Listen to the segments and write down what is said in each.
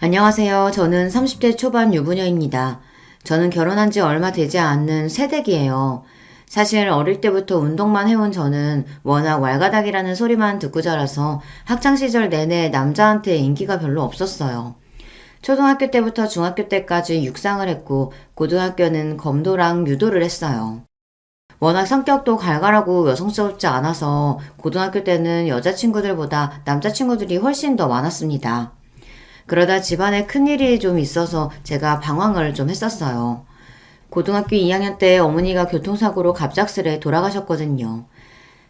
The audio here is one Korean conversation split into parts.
안녕하세요. 저는 30대 초반 유부녀입니다. 저는 결혼한 지 얼마 되지 않는 새댁이에요. 사실 어릴 때부터 운동만 해온 저는 워낙 왈가닥이라는 소리만 듣고 자라서 학창시절 내내 남자한테 인기가 별로 없었어요. 초등학교 때부터 중학교 때까지 육상을 했고 고등학교는 검도랑 유도를 했어요. 워낙 성격도 갈갈하고 여성스럽지 않아서 고등학교 때는 여자친구들보다 남자친구들이 훨씬 더 많았습니다. 그러다 집안에 큰일이 좀 있어서 제가 방황을 좀 했었어요. 고등학교 2학년 때 어머니가 교통사고로 갑작스레 돌아가셨거든요.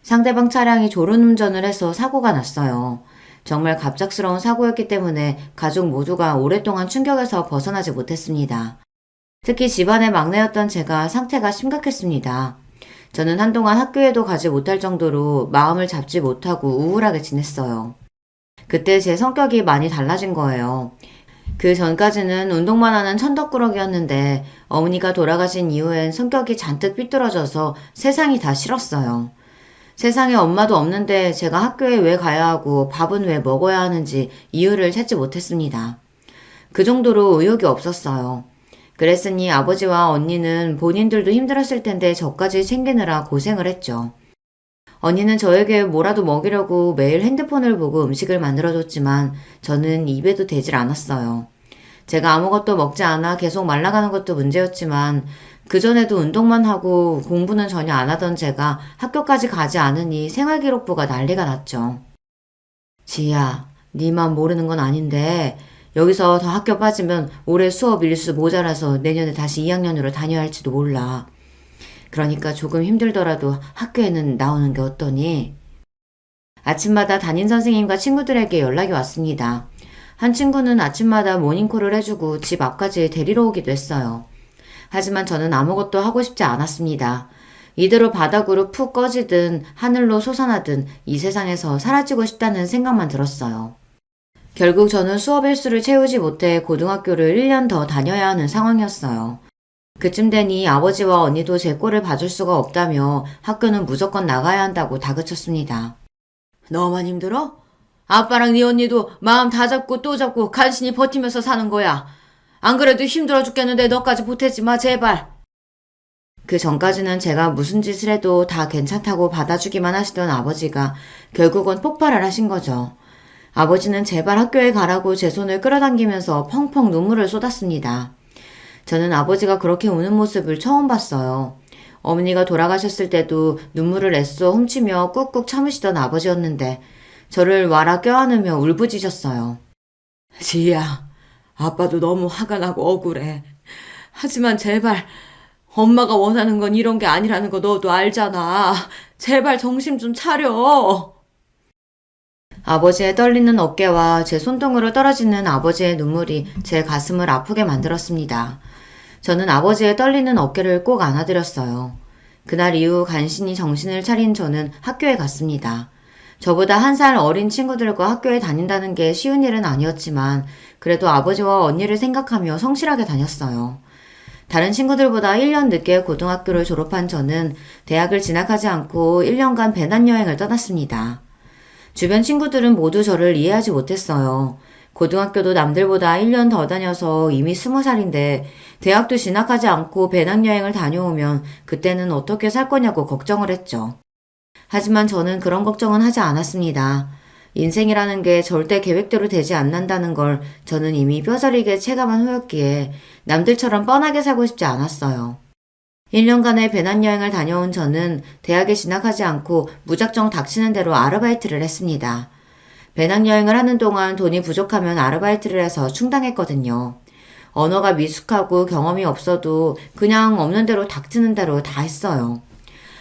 상대방 차량이 졸음운전을 해서 사고가 났어요. 정말 갑작스러운 사고였기 때문에 가족 모두가 오랫동안 충격에서 벗어나지 못했습니다. 특히 집안의 막내였던 제가 상태가 심각했습니다. 저는 한동안 학교에도 가지 못할 정도로 마음을 잡지 못하고 우울하게 지냈어요. 그때 제 성격이 많이 달라진 거예요. 그 전까지는 운동만 하는 천덕꾸러기였는데 어머니가 돌아가신 이후엔 성격이 잔뜩 삐뚤어져서 세상이 다 싫었어요. 세상에 엄마도 없는데 제가 학교에 왜 가야 하고 밥은 왜 먹어야 하는지 이유를 찾지 못했습니다. 그 정도로 의욕이 없었어요. 그랬으니 아버지와 언니는 본인들도 힘들었을 텐데 저까지 챙기느라 고생을 했죠. 언니는 저에게 뭐라도 먹이려고 매일 핸드폰을 보고 음식을 만들어줬지만 저는 입에도 대질 않았어요. 제가 아무것도 먹지 않아 계속 말라가는 것도 문제였지만 그전에도 운동만 하고 공부는 전혀 안 하던 제가 학교까지 가지 않으니 생활기록부가 난리가 났죠. 지희야, 네만 모르는 건 아닌데 여기서 더 학교 빠지면 올해 수업 일수 모자라서 내년에 다시 2학년으로 다녀야 할지도 몰라. 그러니까 조금 힘들더라도 학교에는 나오는 게 어떠니? 아침마다 담임 선생님과 친구들에게 연락이 왔습니다. 한 친구는 아침마다 모닝콜을 해주고 집 앞까지 데리러 오기도 했어요. 하지만 저는 아무것도 하고 싶지 않았습니다. 이대로 바닥으로 푹 꺼지든 하늘로 솟아나든 이 세상에서 사라지고 싶다는 생각만 들었어요. 결국 저는 수업 일수를 채우지 못해 고등학교를 1년 더 다녀야 하는 상황이었어요. 그쯤 되니 아버지와 언니도 제 꼴을 봐줄 수가 없다며 학교는 무조건 나가야 한다고 다그쳤습니다. 너만 힘들어? 아빠랑 네 언니도 마음 다 잡고 또 잡고 간신히 버티면서 사는 거야. 안 그래도 힘들어 죽겠는데 너까지 보태지 마, 제발. 그 전까지는 제가 무슨 짓을 해도 다 괜찮다고 받아주기만 하시던 아버지가 결국은 폭발을 하신 거죠. 아버지는 제발 학교에 가라고 제 손을 끌어당기면서 펑펑 눈물을 쏟았습니다. 저는 아버지가 그렇게 우는 모습을 처음 봤어요. 어머니가 돌아가셨을 때도 눈물을 애써 훔치며 꾹꾹 참으시던 아버지였는데 저를 와라 껴안으며 울부짖었어요. 지희야, 아빠도 너무 화가 나고 억울해. 하지만 제발 엄마가 원하는 건 이런 게 아니라는 거 너도 알잖아. 제발 정신 좀 차려. 아버지의 떨리는 어깨와 제 손등으로 떨어지는 아버지의 눈물이 제 가슴을 아프게 만들었습니다. 저는 아버지의 떨리는 어깨를 꼭 안아드렸어요. 그날 이후 간신히 정신을 차린 저는 학교에 갔습니다. 저보다 1살 어린 친구들과 학교에 다닌다는 게 쉬운 일은 아니었지만 그래도 아버지와 언니를 생각하며 성실하게 다녔어요. 다른 친구들보다 1년 늦게 고등학교를 졸업한 저는 대학을 진학하지 않고 1년간 배낭여행을 떠났습니다. 주변 친구들은 모두 저를 이해하지 못했어요. 고등학교도 남들보다 1년 더 다녀서 이미 20살인데 대학도 진학하지 않고 배낭여행을 다녀오면 그때는 어떻게 살 거냐고 걱정을 했죠. 하지만 저는 그런 걱정은 하지 않았습니다. 인생이라는 게 절대 계획대로 되지 않는다는 걸 저는 이미 뼈저리게 체감한 후였기에 남들처럼 뻔하게 살고 싶지 않았어요. 1년간의 배낭여행을 다녀온 저는 대학에 진학하지 않고 무작정 닥치는 대로 아르바이트를 했습니다. 배낭여행을 하는 동안 돈이 부족하면 아르바이트를 해서 충당했거든요. 언어가 미숙하고 경험이 없어도 그냥 없는 대로 닥치는 대로 다 했어요.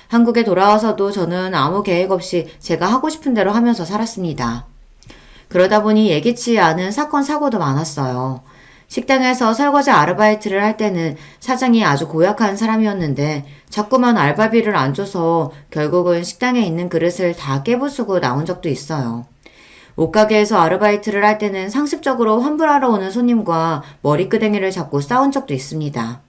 한국에 돌아와서도 저는 아무 계획 없이 제가 하고 싶은 대로 하면서 살았습니다. 그러다 보니 예기치 않은 사건 사고도 많았어요. 식당에서 설거지 아르바이트를 할 때는 사장이 아주 고약한 사람이었는데 자꾸만 알바비를 안 줘서 결국은 식당에 있는 그릇을 다 깨부수고 나온 적도 있어요. 옷가게에서 아르바이트를 할 때는 상습적으로 환불하러 오는 손님과 머리끄댕이를 잡고 싸운 적도 있습니다.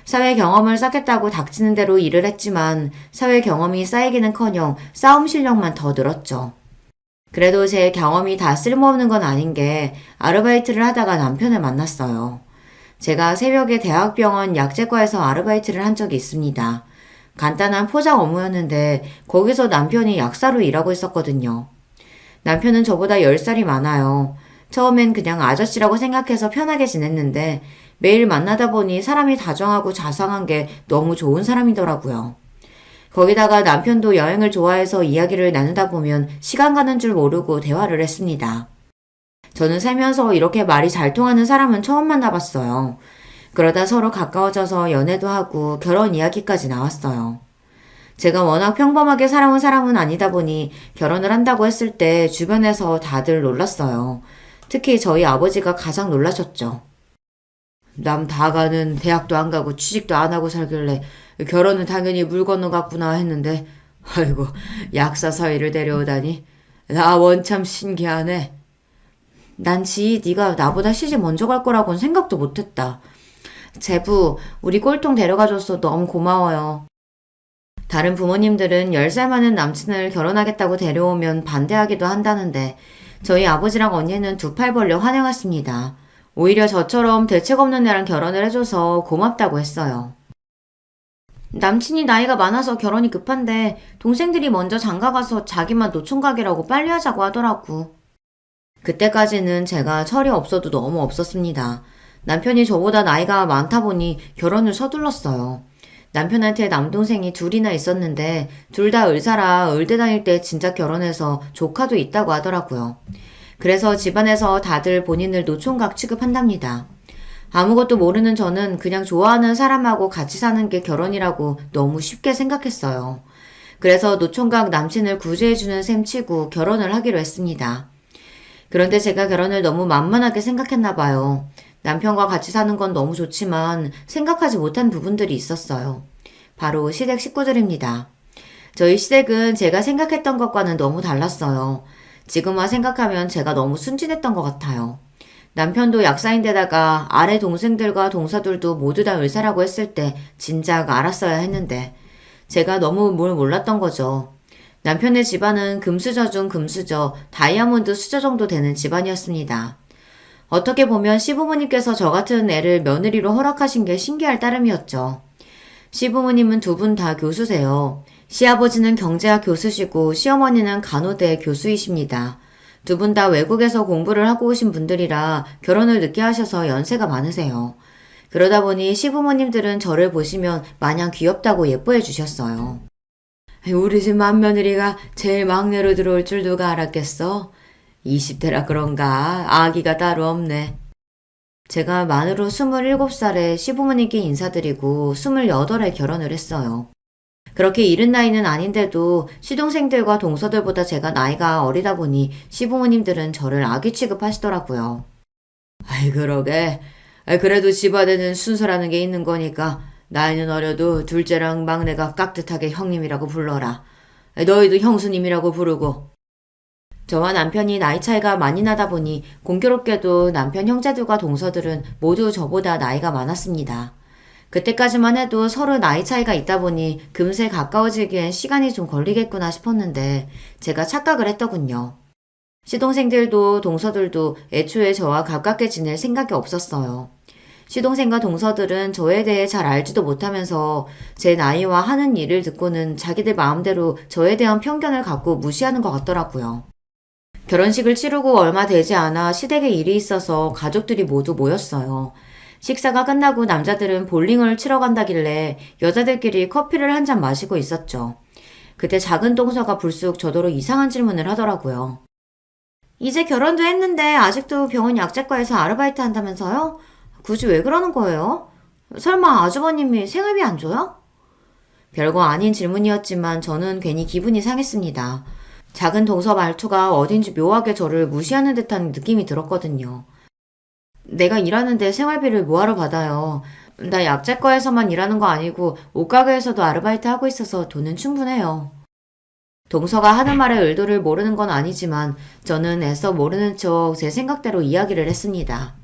사회 경험을 쌓겠다고 닥치는 대로 일을 했지만 사회 경험이 쌓이기는커녕 싸움 실력만 더 늘었죠. 그래도 제 경험이 다 쓸모없는 건 아닌 게 아르바이트를 하다가 남편을 만났어요. 제가 새벽에 대학병원 약제과에서 아르바이트를 한 적이 있습니다. 간단한 포장 업무였는데 거기서 남편이 약사로 일하고 있었거든요. 남편은 저보다 10살이 많아요. 처음엔 그냥 아저씨라고 생각해서 편하게 지냈는데 매일 만나다 보니 사람이 다정하고 자상한 게 너무 좋은 사람이더라고요. 거기다가 남편도 여행을 좋아해서 이야기를 나누다 보면 시간 가는 줄 모르고 대화를 했습니다. 저는 살면서 이렇게 말이 잘 통하는 사람은 처음 만나봤어요. 그러다 서로 가까워져서 연애도 하고 결혼 이야기까지 나왔어요. 제가 워낙 평범하게 살아온 사람은 아니다 보니 결혼을 한다고 했을 때 주변에서 다들 놀랐어요. 특히 저희 아버지가 가장 놀라셨죠. 남 다 가는 대학도 안 가고 취직도 안 하고 살길래 결혼은 당연히 물 건너갔구나 했는데 아이고 약사 사위를 데려오다니 나 원참 신기하네. 난지 네가 나보다 시집 먼저 갈 거라고는 생각도 못했다. 제부 우리 꼴통 데려가줘서 너무 고마워요. 다른 부모님들은 10살 많은 남친을 결혼하겠다고 데려오면 반대하기도 한다는데 저희 아버지랑 언니는 두 팔 벌려 환영했습니다. 오히려 저처럼 대책 없는 애랑 결혼을 해줘서 고맙다고 했어요. 남친이 나이가 많아서 결혼이 급한데 동생들이 먼저 장가가서 자기만 노총각이라고 빨리 하자고 하더라고. 그때까지는 제가 철이 없어도 너무 없었습니다. 남편이 저보다 나이가 많다 보니 결혼을 서둘렀어요. 남편한테 남동생이 둘이나 있었는데 둘 다 의사라 의대 다닐 때 진짜 결혼해서 조카도 있다고 하더라고요. 그래서 집안에서 다들 본인을 노총각 취급한답니다. 아무것도 모르는 저는 그냥 좋아하는 사람하고 같이 사는 게 결혼이라고 너무 쉽게 생각했어요. 그래서 노총각 남친을 구제해주는 셈 치고 결혼을 하기로 했습니다. 그런데 제가 결혼을 너무 만만하게 생각했나 봐요. 남편과 같이 사는 건 너무 좋지만 생각하지 못한 부분들이 있었어요. 바로 시댁 식구들입니다. 저희 시댁은 제가 생각했던 것과는 너무 달랐어요. 지금와 생각하면 제가 너무 순진했던 것 같아요. 남편도 약사인데다가 아래 동생들과 동서들도 모두 다 의사라고 했을 때 진작 알았어야 했는데 제가 너무 뭘 몰랐던 거죠. 남편의 집안은 금수저 중 금수저, 다이아몬드 수저 정도 되는 집안이었습니다. 어떻게 보면 시부모님께서 저 같은 애를 며느리로 허락하신 게 신기할 따름이었죠. 시부모님은 두 분 다 교수세요. 시아버지는 경제학 교수시고 시어머니는 간호대 교수이십니다. 두 분 다 외국에서 공부를 하고 오신 분들이라 결혼을 늦게 하셔서 연세가 많으세요. 그러다 보니 시부모님들은 저를 보시면 마냥 귀엽다고 예뻐해 주셨어요. 우리 집 맏며느리가 제일 막내로 들어올 줄 누가 알았겠어? 20대라 그런가 아기가 따로 없네. 제가 만으로 27살에 시부모님께 인사드리고 28에 결혼을 했어요. 그렇게 이른 나이는 아닌데도 시동생들과 동서들보다 제가 나이가 어리다 보니 시부모님들은 저를 아기 취급하시더라고요. 아이 그러게. 그래도 집안에는 순서라는 게 있는 거니까 나이는 어려도 둘째랑 막내가 깍듯하게 형님이라고 불러라. 너희도 형수님이라고 부르고. 저와 남편이 나이 차이가 많이 나다 보니 공교롭게도 남편 형제들과 동서들은 모두 저보다 나이가 많았습니다. 그때까지만 해도 서로 나이 차이가 있다 보니 금세 가까워지기엔 시간이 좀 걸리겠구나 싶었는데 제가 착각을 했더군요. 시동생들도 동서들도 애초에 저와 가깝게 지낼 생각이 없었어요. 시동생과 동서들은 저에 대해 잘 알지도 못하면서 제 나이와 하는 일을 듣고는 자기들 마음대로 저에 대한 편견을 갖고 무시하는 것 같더라고요. 결혼식을 치르고 얼마 되지 않아 시댁에 일이 있어서 가족들이 모두 모였어요. 식사가 끝나고 남자들은 볼링을 치러 간다길래 여자들끼리 커피를 한 잔 마시고 있었죠. 그때 작은 동서가 불쑥 저더러 이상한 질문을 하더라고요. 이제 결혼도 했는데 아직도 병원 약제과에서 아르바이트 한다면서요? 굳이 왜 그러는 거예요? 설마 아주버님이 생활비 안 줘요? 별거 아닌 질문이었지만 저는 괜히 기분이 상했습니다. 작은 동서 말투가 어딘지 묘하게 저를 무시하는 듯한 느낌이 들었거든요. 내가 일하는데 생활비를 뭐하러 받아요. 나 약제과에서만 일하는 거 아니고 옷가게에서도 아르바이트 하고 있어서 돈은 충분해요. 동서가 하는 말의 의도를 모르는 건 아니지만 저는 애써 모르는 척 제 생각대로 이야기를 했습니다.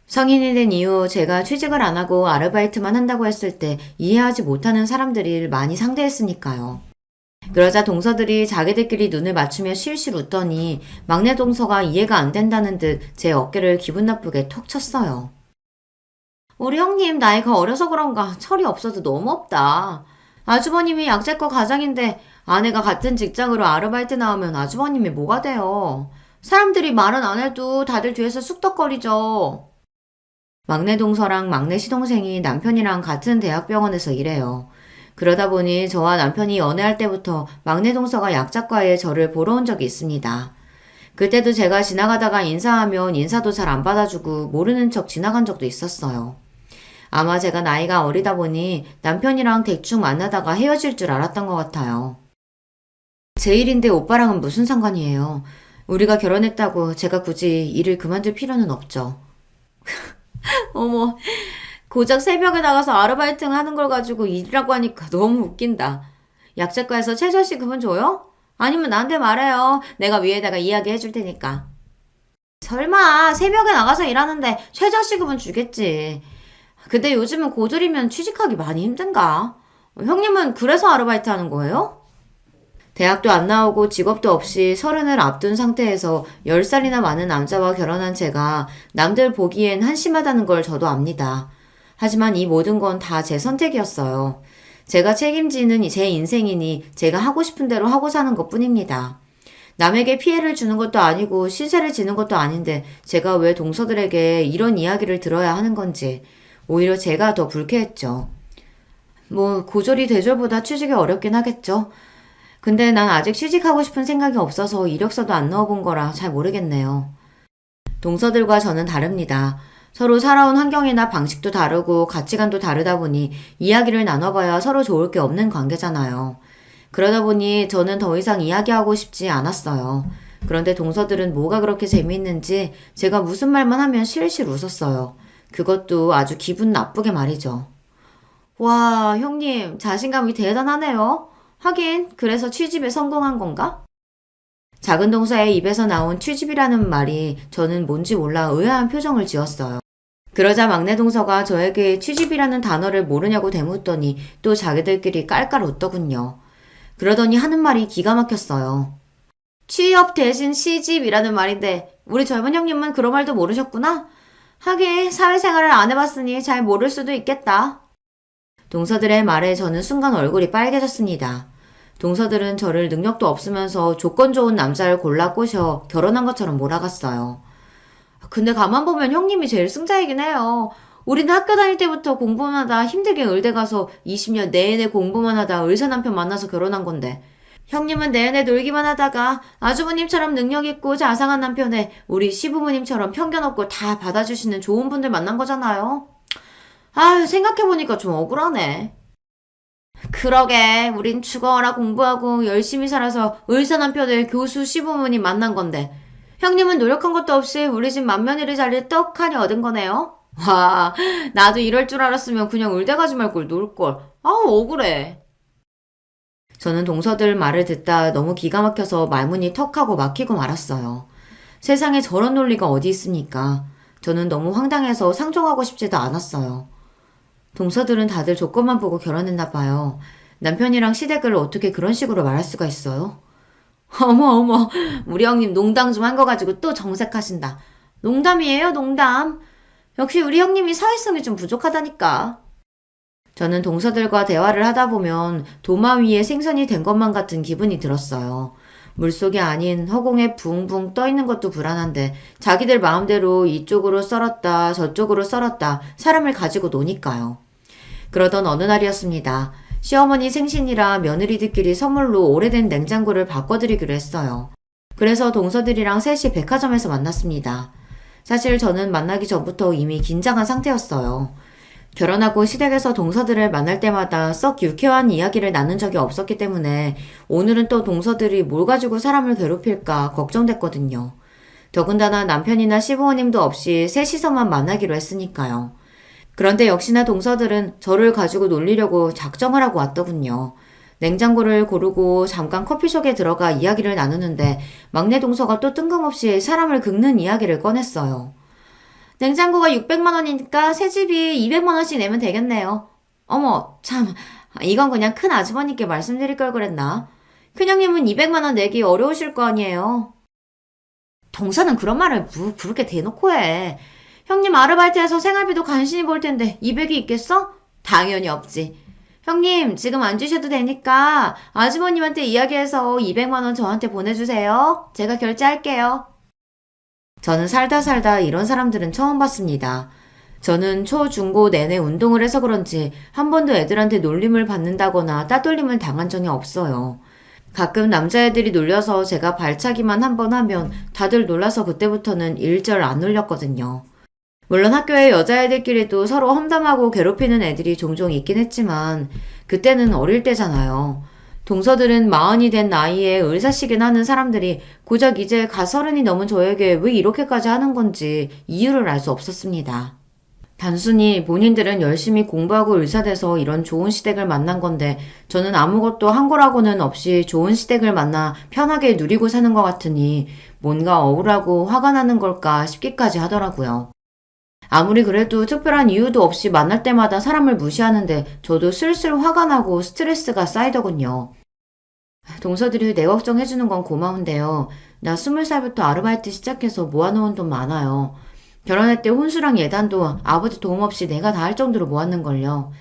성인이 된 이후 제가 취직을 안 하고 아르바이트만 한다고 했을 때 이해하지 못하는 사람들이 많이 상대했으니까요. 그러자 동서들이 자기들끼리 눈을 맞추며 실실 웃더니 막내 동서가 이해가 안 된다는 듯 제 어깨를 기분 나쁘게 톡 쳤어요. 우리 형님 나이가 어려서 그런가 철이 없어도 너무 없다. 아주버님이 약재과 과장인데 아내가 같은 직장으로 아르바이트 나오면 아주버님이 뭐가 돼요. 사람들이 말은 안 해도 다들 뒤에서 쑥덕거리죠. 막내 동서랑 막내 시동생이 남편이랑 같은 대학병원에서 일해요. 그러다 보니 저와 남편이 연애할 때부터 막내 동서가 약작과에 저를 보러 온 적이 있습니다. 그때도 제가 지나가다가 인사하면 인사도 잘 안 받아주고 모르는 척 지나간 적도 있었어요. 아마 제가 나이가 어리다 보니 남편이랑 대충 만나다가 헤어질 줄 알았던 것 같아요. 제 일인데 오빠랑은 무슨 상관이에요. 우리가 결혼했다고 제가 굳이 일을 그만둘 필요는 없죠. 어머, 고작 새벽에 나가서 아르바이트 하는 걸 가지고 일이라고 하니까 너무 웃긴다. 약재과에서 최저시급은 줘요? 아니면 나한테 말해요. 내가 위에다가 이야기해 줄 테니까. 설마 새벽에 나가서 일하는데 최저시급은 주겠지. 근데 요즘은 고졸이면 취직하기 많이 힘든가? 형님은 그래서 아르바이트 하는 거예요? 대학도 안 나오고 직업도 없이 30을 앞둔 상태에서 10살이나 많은 남자와 결혼한 제가 남들 보기엔 한심하다는 걸 저도 압니다. 하지만 이 모든 건 다 제 선택이었어요. 제가 책임지는 제 인생이니 제가 하고 싶은 대로 하고 사는 것 뿐입니다. 남에게 피해를 주는 것도 아니고 신세를 지는 것도 아닌데 제가 왜 동서들에게 이런 이야기를 들어야 하는 건지 오히려 제가 더 불쾌했죠. 고졸이 대졸보다 취직이 어렵긴 하겠죠. 근데 난 아직 취직하고 싶은 생각이 없어서 이력서도 안 넣어본 거라 잘 모르겠네요. 동서들과 저는 다릅니다. 서로 살아온 환경이나 방식도 다르고 가치관도 다르다 보니 이야기를 나눠봐야 서로 좋을 게 없는 관계잖아요. 그러다 보니 저는 더 이상 이야기하고 싶지 않았어요. 그런데 동서들은 뭐가 그렇게 재미있는지 제가 무슨 말만 하면 실실 웃었어요. 그것도 아주 기분 나쁘게 말이죠. 와, 형님, 자신감이 대단하네요. 하긴, 그래서 취집에 성공한 건가? 작은 동서의 입에서 나온 취집이라는 말이 저는 뭔지 몰라 의아한 표정을 지었어요. 그러자 막내 동서가 저에게 취집이라는 단어를 모르냐고 대묻더니 또 자기들끼리 깔깔 웃더군요. 그러더니 하는 말이 기가 막혔어요. 취업 대신 시집이라는 말인데 우리 젊은 형님은 그런 말도 모르셨구나? 하긴 사회생활을 안 해봤으니 잘 모를 수도 있겠다. 동서들의 말에 저는 순간 얼굴이 빨개졌습니다. 동서들은 저를 능력도 없으면서 조건 좋은 남자를 골라 꼬셔 결혼한 것처럼 몰아갔어요. 근데 가만 보면 형님이 제일 승자이긴 해요. 우리는 학교 다닐 때부터 공부만 하다 힘들게 의대 가서 20년 내내 공부만 하다 의사 남편 만나서 결혼한 건데 형님은 내내 놀기만 하다가 아주버님처럼 능력 있고 자상한 남편에 우리 시부모님처럼 편견 없고 다 받아주시는 좋은 분들 만난 거잖아요. 아유, 생각해보니까 좀 억울하네. 그러게, 우린 죽어라 공부하고 열심히 살아서 의사 남편을 교수 시부모님 만난 건데 형님은 노력한 것도 없이 우리 집 맏며느리 자리를 떡하니 얻은 거네요. 와, 나도 이럴 줄 알았으면 그냥 의대 가지 말걸 놀걸. 아우, 억울해. 저는 동서들 말을 듣다 너무 기가 막혀서 말문이 턱하고 막히고 말았어요. 세상에 저런 논리가 어디 있습니까? 저는 너무 황당해서 상종하고 싶지도 않았어요. 동서들은 다들 조건만 보고 결혼했나 봐요. 남편이랑 시댁을 어떻게 그런 식으로 말할 수가 있어요? 어머, 우리 형님 농담 좀 한 거 가지고 또 정색하신다. 농담이에요, 농담. 역시 우리 형님이 사회성이 좀 부족하다니까. 저는 동서들과 대화를 하다 보면 도마 위에 생선이 된 것만 같은 기분이 들었어요. 물속이 아닌 허공에 붕붕 떠 있는 것도 불안한데 자기들 마음대로 이쪽으로 썰었다 저쪽으로 썰었다 사람을 가지고 노니까요. 그러던 어느 날이었습니다. 시어머니 생신이라 며느리들끼리 선물로 오래된 냉장고를 바꿔드리기로 했어요. 그래서 동서들이랑 셋이 백화점에서 만났습니다. 사실 저는 만나기 전부터 이미 긴장한 상태였어요. 결혼하고 시댁에서 동서들을 만날 때마다 썩 유쾌한 이야기를 나눈 적이 없었기 때문에 오늘은 또 동서들이 뭘 가지고 사람을 괴롭힐까 걱정됐거든요. 더군다나 남편이나 시부모님도 없이 셋이서만 만나기로 했으니까요. 그런데 역시나 동서들은 저를 가지고 놀리려고 작정을 하고 왔더군요. 냉장고를 고르고 잠깐 커피숍에 들어가 이야기를 나누는데 막내 동서가 또 뜬금없이 사람을 긁는 이야기를 꺼냈어요. 냉장고가 600만 원이니까 새 집이 200만 원씩 내면 되겠네요. 어머, 참, 이건 그냥 큰 아주버님께 말씀드릴 걸 그랬나? 큰형님은 200만 원 내기 어려우실 거 아니에요. 동서는 그런 말을 그렇게 대놓고 해. 형님 아르바이트해서 생활비도 간신히 벌 텐데 200이 있겠어? 당연히 없지. 형님 지금 안 주셔도 되니까 아주버님한테 이야기해서 200만 원 저한테 보내주세요. 제가 결제할게요. 저는 살다 살다 이런 사람들은 처음 봤습니다. 저는 초, 중, 고 내내 운동을 해서 그런지 한 번도 애들한테 놀림을 받는다거나 따돌림을 당한 적이 없어요. 가끔 남자애들이 놀려서 제가 발차기만 한 번 하면 다들 놀라서 그때부터는 일절 안 놀렸거든요. 물론 학교에 여자애들끼리도 서로 험담하고 괴롭히는 애들이 종종 있긴 했지만 그때는 어릴 때잖아요. 동서들은 마흔이 된 나이에 을사시긴 하는 사람들이 고작 이제 갓 서른이 넘은 저에게 왜 이렇게까지 하는 건지 이유를 알 수 없었습니다. 단순히 본인들은 열심히 공부하고 의사돼서 이런 좋은 시댁을 만난 건데 저는 아무것도 한 거라고는 없이 좋은 시댁을 만나 편하게 누리고 사는 것 같으니 뭔가 억울하고 화가 나는 걸까 싶기까지 하더라고요. 아무리 그래도 특별한 이유도 없이 만날 때마다 사람을 무시하는데 저도 슬슬 화가 나고 스트레스가 쌓이더군요. 동서들이 내 걱정해주는 건 고마운데요. 나 20살부터 아르바이트 시작해서 모아놓은 돈 많아요. 결혼할 때 혼수랑 예단도 아버지 도움 없이 내가 다 할 정도로 모았는걸요.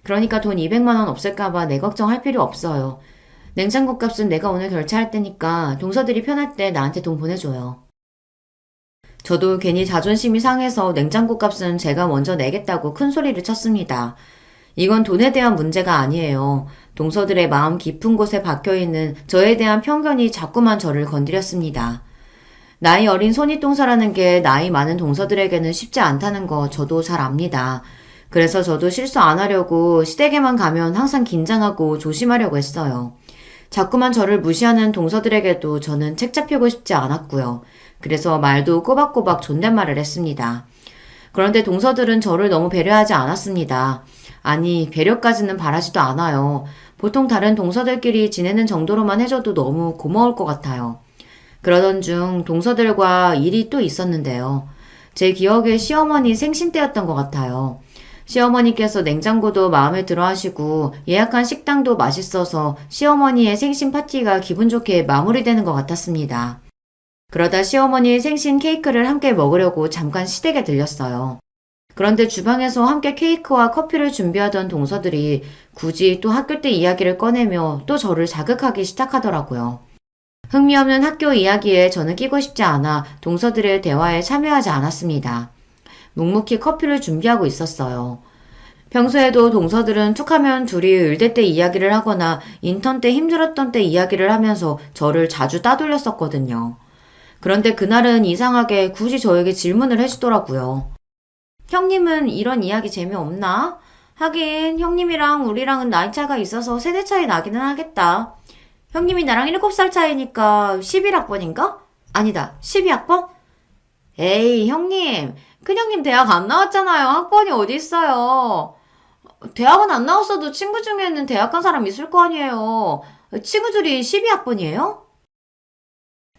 그러니까 돈 200만 원 없을까봐 내 걱정할 필요 없어요. 냉장고 값은 내가 오늘 결제할 테니까 동서들이 편할 때 나한테 돈 보내줘요. 저도 괜히 자존심이 상해서 냉장고 값은 제가 먼저 내겠다고 큰 소리를 쳤습니다. 이건 돈에 대한 문제가 아니에요. 동서들의 마음 깊은 곳에 박혀있는 저에 대한 편견이 자꾸만 저를 건드렸습니다. 나이 어린 손윗동서라는 게 나이 많은 동서들에게는 쉽지 않다는 거 저도 잘 압니다. 그래서 저도 실수 안 하려고 시댁에만 가면 항상 긴장하고 조심하려고 했어요. 자꾸만 저를 무시하는 동서들에게도 저는 책 잡히고 싶지 않았고요. 그래서 말도 꼬박꼬박 존댓말을 했습니다. 그런데 동서들은 저를 너무 배려하지 않았습니다. 아니, 배려까지는 바라지도 않아요. 보통 다른 동서들끼리 지내는 정도로만 해줘도 너무 고마울 것 같아요. 그러던 중 동서들과 일이 또 있었는데요. 제 기억에 시어머니 생신 때였던 것 같아요. 시어머니께서 냉장고도 마음에 들어 하시고 예약한 식당도 맛있어서 시어머니의 생신 파티가 기분 좋게 마무리되는 것 같았습니다. 그러다 시어머니의 생신 케이크를 함께 먹으려고 잠깐 시댁에 들렸어요. 그런데 주방에서 함께 케이크와 커피를 준비하던 동서들이 굳이 또 학교 때 이야기를 꺼내며 또 저를 자극하기 시작하더라고요. 흥미없는 학교 이야기에 저는 끼고 싶지 않아 동서들의 대화에 참여하지 않았습니다. 묵묵히 커피를 준비하고 있었어요. 평소에도 동서들은 툭하면 둘이 의대 때 이야기를 하거나 인턴 때 힘들었던 때 이야기를 하면서 저를 자주 따돌렸었거든요. 그런데 그날은 이상하게 굳이 저에게 질문을 해주더라고요. 형님은 이런 이야기 재미없나? 하긴 형님이랑 우리랑은 나이 차가 있어서 세대 차이 나기는 하겠다. 형님이 나랑 7살 차이니까 11학번인가? 아니다, 12학번? 에이, 형님. 큰형님 대학 안 나왔잖아요. 학번이 어디 있어요. 대학은 안 나왔어도 친구 중에는 대학 간 사람 있을 거 아니에요. 친구들이 12학번이에요?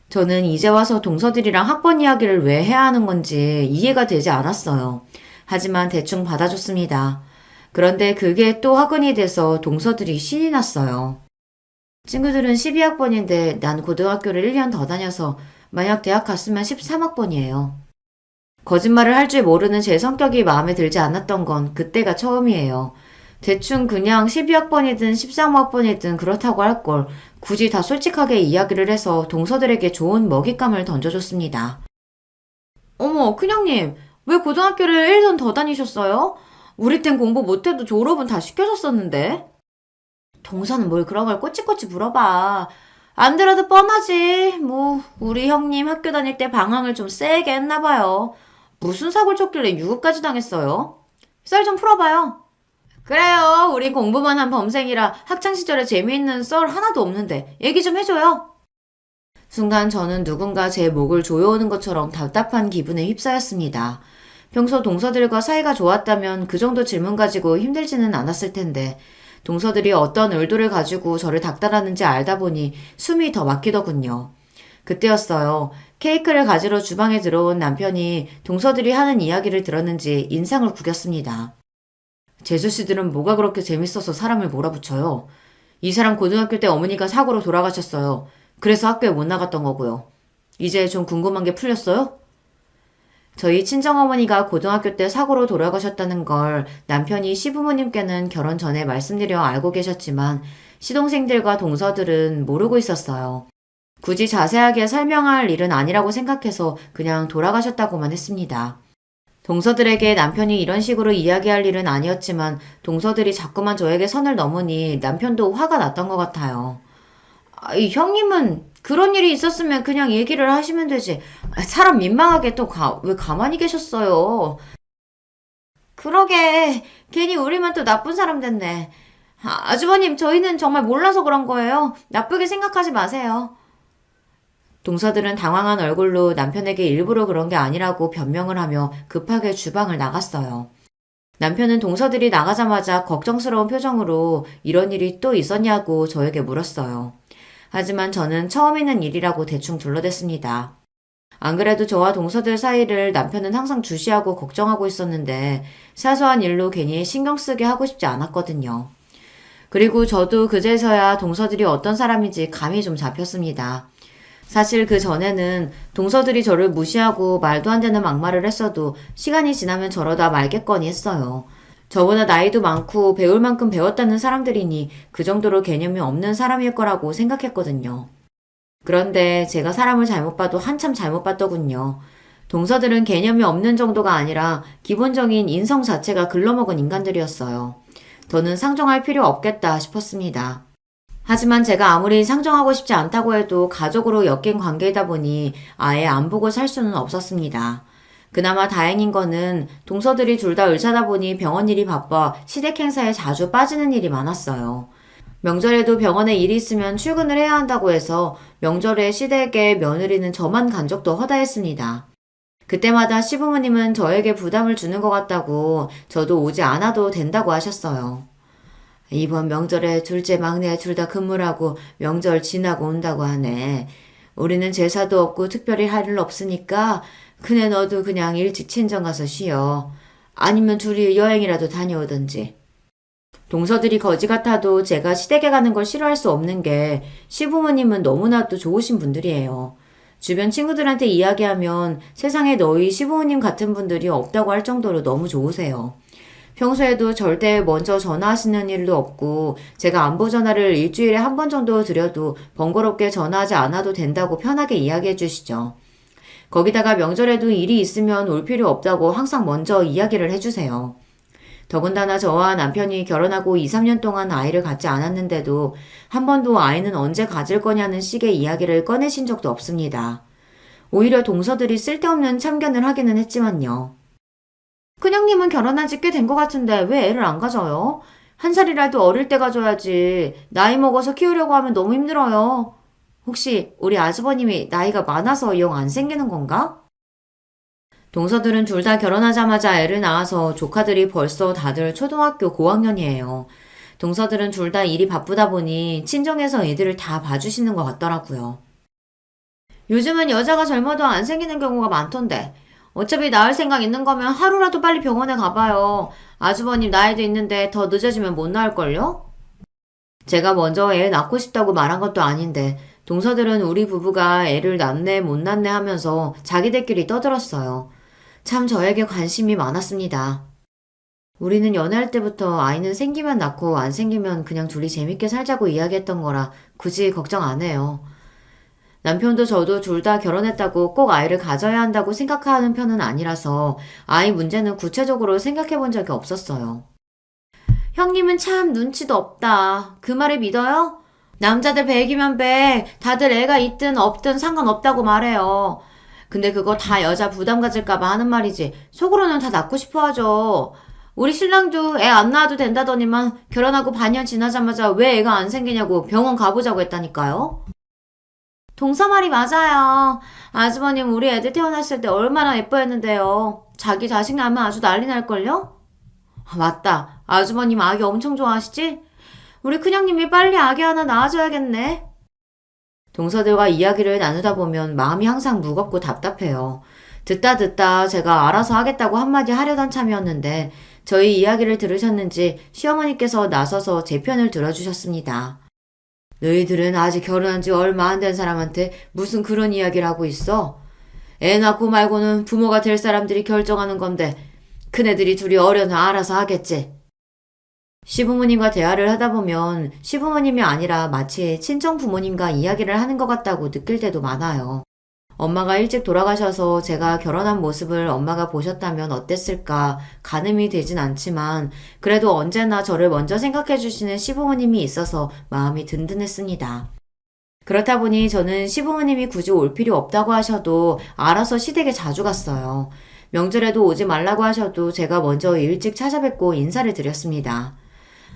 저는 이제 와서 동서들이랑 학번 이야기를 왜 해야 하는 건지 이해가 되지 않았어요. 하지만 대충 받아줬습니다. 그런데 그게 또 화근이 돼서 동서들이 신이 났어요. 친구들은 12학번인데 난 고등학교를 1년 더 다녀서 만약 대학 갔으면 13학번이에요. 거짓말을 할 줄 모르는 제 성격이 마음에 들지 않았던 건 그때가 처음이에요. 대충 그냥 12학번이든 13학번이든 그렇다고 할 걸 굳이 다 솔직하게 이야기를 해서 동서들에게 좋은 먹잇감을 던져줬습니다. 어머, 큰형님, 왜 고등학교를 1년 더 다니셨어요? 우리 땐 공부 못해도 졸업은 다 시켜줬었는데. 동서는 뭘 그런 걸 꼬치꼬치 물어봐. 안 들어도 뻔하지. 뭐 우리 형님 학교 다닐 때 방황을 좀 세게 했나봐요. 무슨 사고를 쳤길래 유급까지 당했어요? 썰 좀 풀어봐요. 그래요. 우리 공부만 한 범생이라 학창시절에 재미있는 썰 하나도 없는데 얘기 좀 해줘요. 순간 저는 누군가 제 목을 조여오는 것처럼 답답한 기분에 휩싸였습니다. 평소 동서들과 사이가 좋았다면 그 정도 질문 가지고 힘들지는 않았을 텐데 동서들이 어떤 의도를 가지고 저를 닥달하는지 알다 보니 숨이 더 막히더군요. 그때였어요. 케이크를 가지러 주방에 들어온 남편이 동서들이 하는 이야기를 들었는지 인상을 구겼습니다. 재수씨들은 뭐가 그렇게 재밌어서 사람을 몰아붙여요. 이 사람 고등학교 때 어머니가 사고로 돌아가셨어요. 그래서 학교에 못 나갔던 거고요. 이제 좀 궁금한 게 풀렸어요? 저희 친정어머니가 고등학교 때 사고로 돌아가셨다는 걸 남편이 시부모님께는 결혼 전에 말씀드려 알고 계셨지만 시동생들과 동서들은 모르고 있었어요. 굳이 자세하게 설명할 일은 아니라고 생각해서 그냥 돌아가셨다고만 했습니다. 동서들에게 남편이 이런 식으로 이야기할 일은 아니었지만 동서들이 자꾸만 저에게 선을 넘으니 남편도 화가 났던 것 같아요. 이 형님은 그런 일이 있었으면 그냥 얘기를 하시면 되지. 사람 민망하게 또 왜 가만히 계셨어요? 그러게, 괜히 우리만 또 나쁜 사람 됐네. 아주버님, 저희는 정말 몰라서 그런 거예요. 나쁘게 생각하지 마세요. 동서들은 당황한 얼굴로 남편에게 일부러 그런 게 아니라고 변명을 하며 급하게 주방을 나갔어요. 남편은 동서들이 나가자마자 걱정스러운 표정으로 이런 일이 또 있었냐고 저에게 물었어요. 하지만 저는 처음 있는 일이라고 대충 둘러댔습니다. 안 그래도 저와 동서들 사이를 남편은 항상 주시하고 걱정하고 있었는데 사소한 일로 괜히 신경 쓰게 하고 싶지 않았거든요. 그리고 저도 그제서야 동서들이 어떤 사람인지 감이 좀 잡혔습니다. 사실 그 전에는 동서들이 저를 무시하고 말도 안 되는 막말을 했어도 시간이 지나면 저러다 말겠거니 했어요. 저보다 나이도 많고 배울 만큼 배웠다는 사람들이니 그 정도로 개념이 없는 사람일 거라고 생각했거든요. 그런데 제가 사람을 잘못 봐도 한참 잘못 봤더군요. 동서들은 개념이 없는 정도가 아니라 기본적인 인성 자체가 글러먹은 인간들이었어요. 더는 상정할 필요 없겠다 싶었습니다. 하지만 제가 아무리 상정하고 싶지 않다고 해도 가족으로 엮인 관계이다 보니 아예 안 보고 살 수는 없었습니다. 그나마 다행인 거는 동서들이 둘 다 의사다 보니 병원 일이 바빠 시댁 행사에 자주 빠지는 일이 많았어요. 명절에도 병원에 일이 있으면 출근을 해야 한다고 해서 명절에 시댁에 며느리는 저만 간 적도 허다했습니다. 그때마다 시부모님은 저에게 부담을 주는 것 같다고 저도 오지 않아도 된다고 하셨어요. 이번 명절에 둘째 막내 둘 다 근무를 하고 명절 지나고 온다고 하네. 우리는 제사도 없고 특별히 할 일 없으니까 그네 너도 그냥 일찍 친정 가서 쉬어. 아니면 둘이 여행이라도 다녀오던지. 동서들이 거지 같아도 제가 시댁에 가는 걸 싫어할 수 없는 게 시부모님은 너무나도 좋으신 분들이에요. 주변 친구들한테 이야기하면 세상에 너희 시부모님 같은 분들이 없다고 할 정도로 너무 좋으세요. 평소에도 절대 먼저 전화하시는 일도 없고 제가 안부 전화를 일주일에 한 번 정도 드려도 번거롭게 전화하지 않아도 된다고 편하게 이야기해 주시죠. 거기다가 명절에도 일이 있으면 올 필요 없다고 항상 먼저 이야기를 해주세요. 더군다나 저와 남편이 결혼하고 2, 3년 동안 아이를 갖지 않았는데도 한 번도 아이는 언제 가질 거냐는 식의 이야기를 꺼내신 적도 없습니다. 오히려 동서들이 쓸데없는 참견을 하기는 했지만요. 큰형님은 결혼한 지 꽤 된 것 같은데 왜 애를 안 가져요? 한 살이라도 어릴 때 가져야지. 나이 먹어서 키우려고 하면 너무 힘들어요. 혹시 우리 아주버님이 나이가 많아서 영 안 생기는 건가? 동서들은 둘 다 결혼하자마자 애를 낳아서 조카들이 벌써 다들 초등학교 고학년이에요. 동서들은 둘 다 일이 바쁘다 보니 친정에서 애들을 다 봐주시는 것 같더라고요. 요즘은 여자가 젊어도 안 생기는 경우가 많던데 어차피 낳을 생각 있는 거면 하루라도 빨리 병원에 가봐요. 아주버님 나이도 있는데 더 늦어지면 못 낳을걸요? 제가 먼저 애 낳고 싶다고 말한 것도 아닌데 동서들은 우리 부부가 애를 낳네 못 낳네 하면서 자기들끼리 떠들었어요. 참 저에게 관심이 많았습니다. 우리는 연애할 때부터 아이는 생기면 낳고 안 생기면 그냥 둘이 재밌게 살자고 이야기했던 거라 굳이 걱정 안 해요. 남편도 저도 둘 다 결혼했다고 꼭 아이를 가져야 한다고 생각하는 편은 아니라서 아이 문제는 구체적으로 생각해 본 적이 없었어요. 형님은 참 눈치도 없다. 그 말을 믿어요? 남자들 100이면 100, 다들 애가 있든 없든 상관없다고 말해요. 근데 그거 다 여자 부담 가질까봐 하는 말이지 속으로는 다 낳고 싶어 하죠. 우리 신랑도 애 안 낳아도 된다더니만 결혼하고 반년 지나자마자 왜 애가 안 생기냐고 병원 가보자고 했다니까요. 동서 말이 맞아요. 아주버님 우리 애들 태어났을 때 얼마나 예뻐했는데요. 자기 자식 낳으면 아주 난리 날걸요? 맞다. 아주버님 아기 엄청 좋아하시지? 우리 큰형님이 빨리 아기 하나 낳아줘야겠네. 동서들과 이야기를 나누다 보면 마음이 항상 무겁고 답답해요. 듣다 제가 알아서 하겠다고 한마디 하려던 참이었는데 저희 이야기를 들으셨는지 시어머니께서 나서서 제 편을 들어주셨습니다. 너희들은 아직 결혼한 지 얼마 안 된 사람한테 무슨 그런 이야기를 하고 있어? 애 낳고 말고는 부모가 될 사람들이 결정하는 건데 큰애들이 둘이 어려나 알아서 하겠지. 시부모님과 대화를 하다 보면 시부모님이 아니라 마치 친정 부모님과 이야기를 하는 것 같다고 느낄 때도 많아요. 엄마가 일찍 돌아가셔서 제가 결혼한 모습을 엄마가 보셨다면 어땠을까 가늠이 되진 않지만 그래도 언제나 저를 먼저 생각해 주시는 시부모님이 있어서 마음이 든든했습니다. 그렇다 보니 저는 시부모님이 굳이 올 필요 없다고 하셔도 알아서 시댁에 자주 갔어요. 명절에도 오지 말라고 하셔도 제가 먼저 일찍 찾아뵙고 인사를 드렸습니다.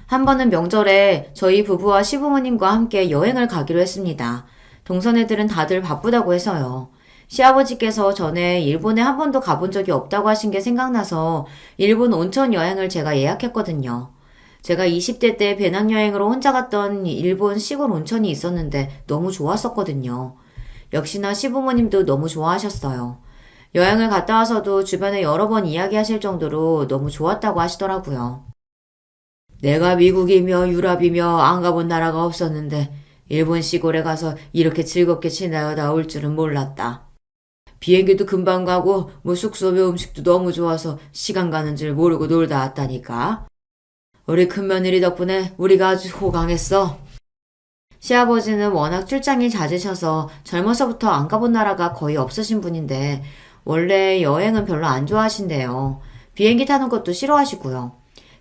한 번은 명절에 저희 부부와 시부모님과 함께 여행을 가기로 했습니다. 동선애들은 다들 바쁘다고 해서요. 시아버지께서 전에 일본에 한 번도 가본 적이 없다고 하신 게 생각나서 일본 온천 여행을 제가 예약했거든요. 제가 20대 때 배낭여행으로 혼자 갔던 일본 시골 온천이 있었는데 너무 좋았었거든요. 역시나 시부모님도 너무 좋아하셨어요. 여행을 갔다 와서도 주변에 여러 번 이야기하실 정도로 너무 좋았다고 하시더라고요. 내가 미국이며 유럽이며 안 가본 나라가 없었는데 일본 시골에 가서 이렇게 즐겁게 지내다 올 줄은 몰랐다. 비행기도 금방 가고 숙소며 음식도 너무 좋아서 시간 가는 줄 모르고 놀다 왔다니까. 우리 큰며느리 덕분에 우리가 아주 호강했어. 시아버지는 워낙 출장이 잦으셔서 젊어서부터 안 가본 나라가 거의 없으신 분인데 원래 여행은 별로 안 좋아하신대요. 비행기 타는 것도 싫어하시고요.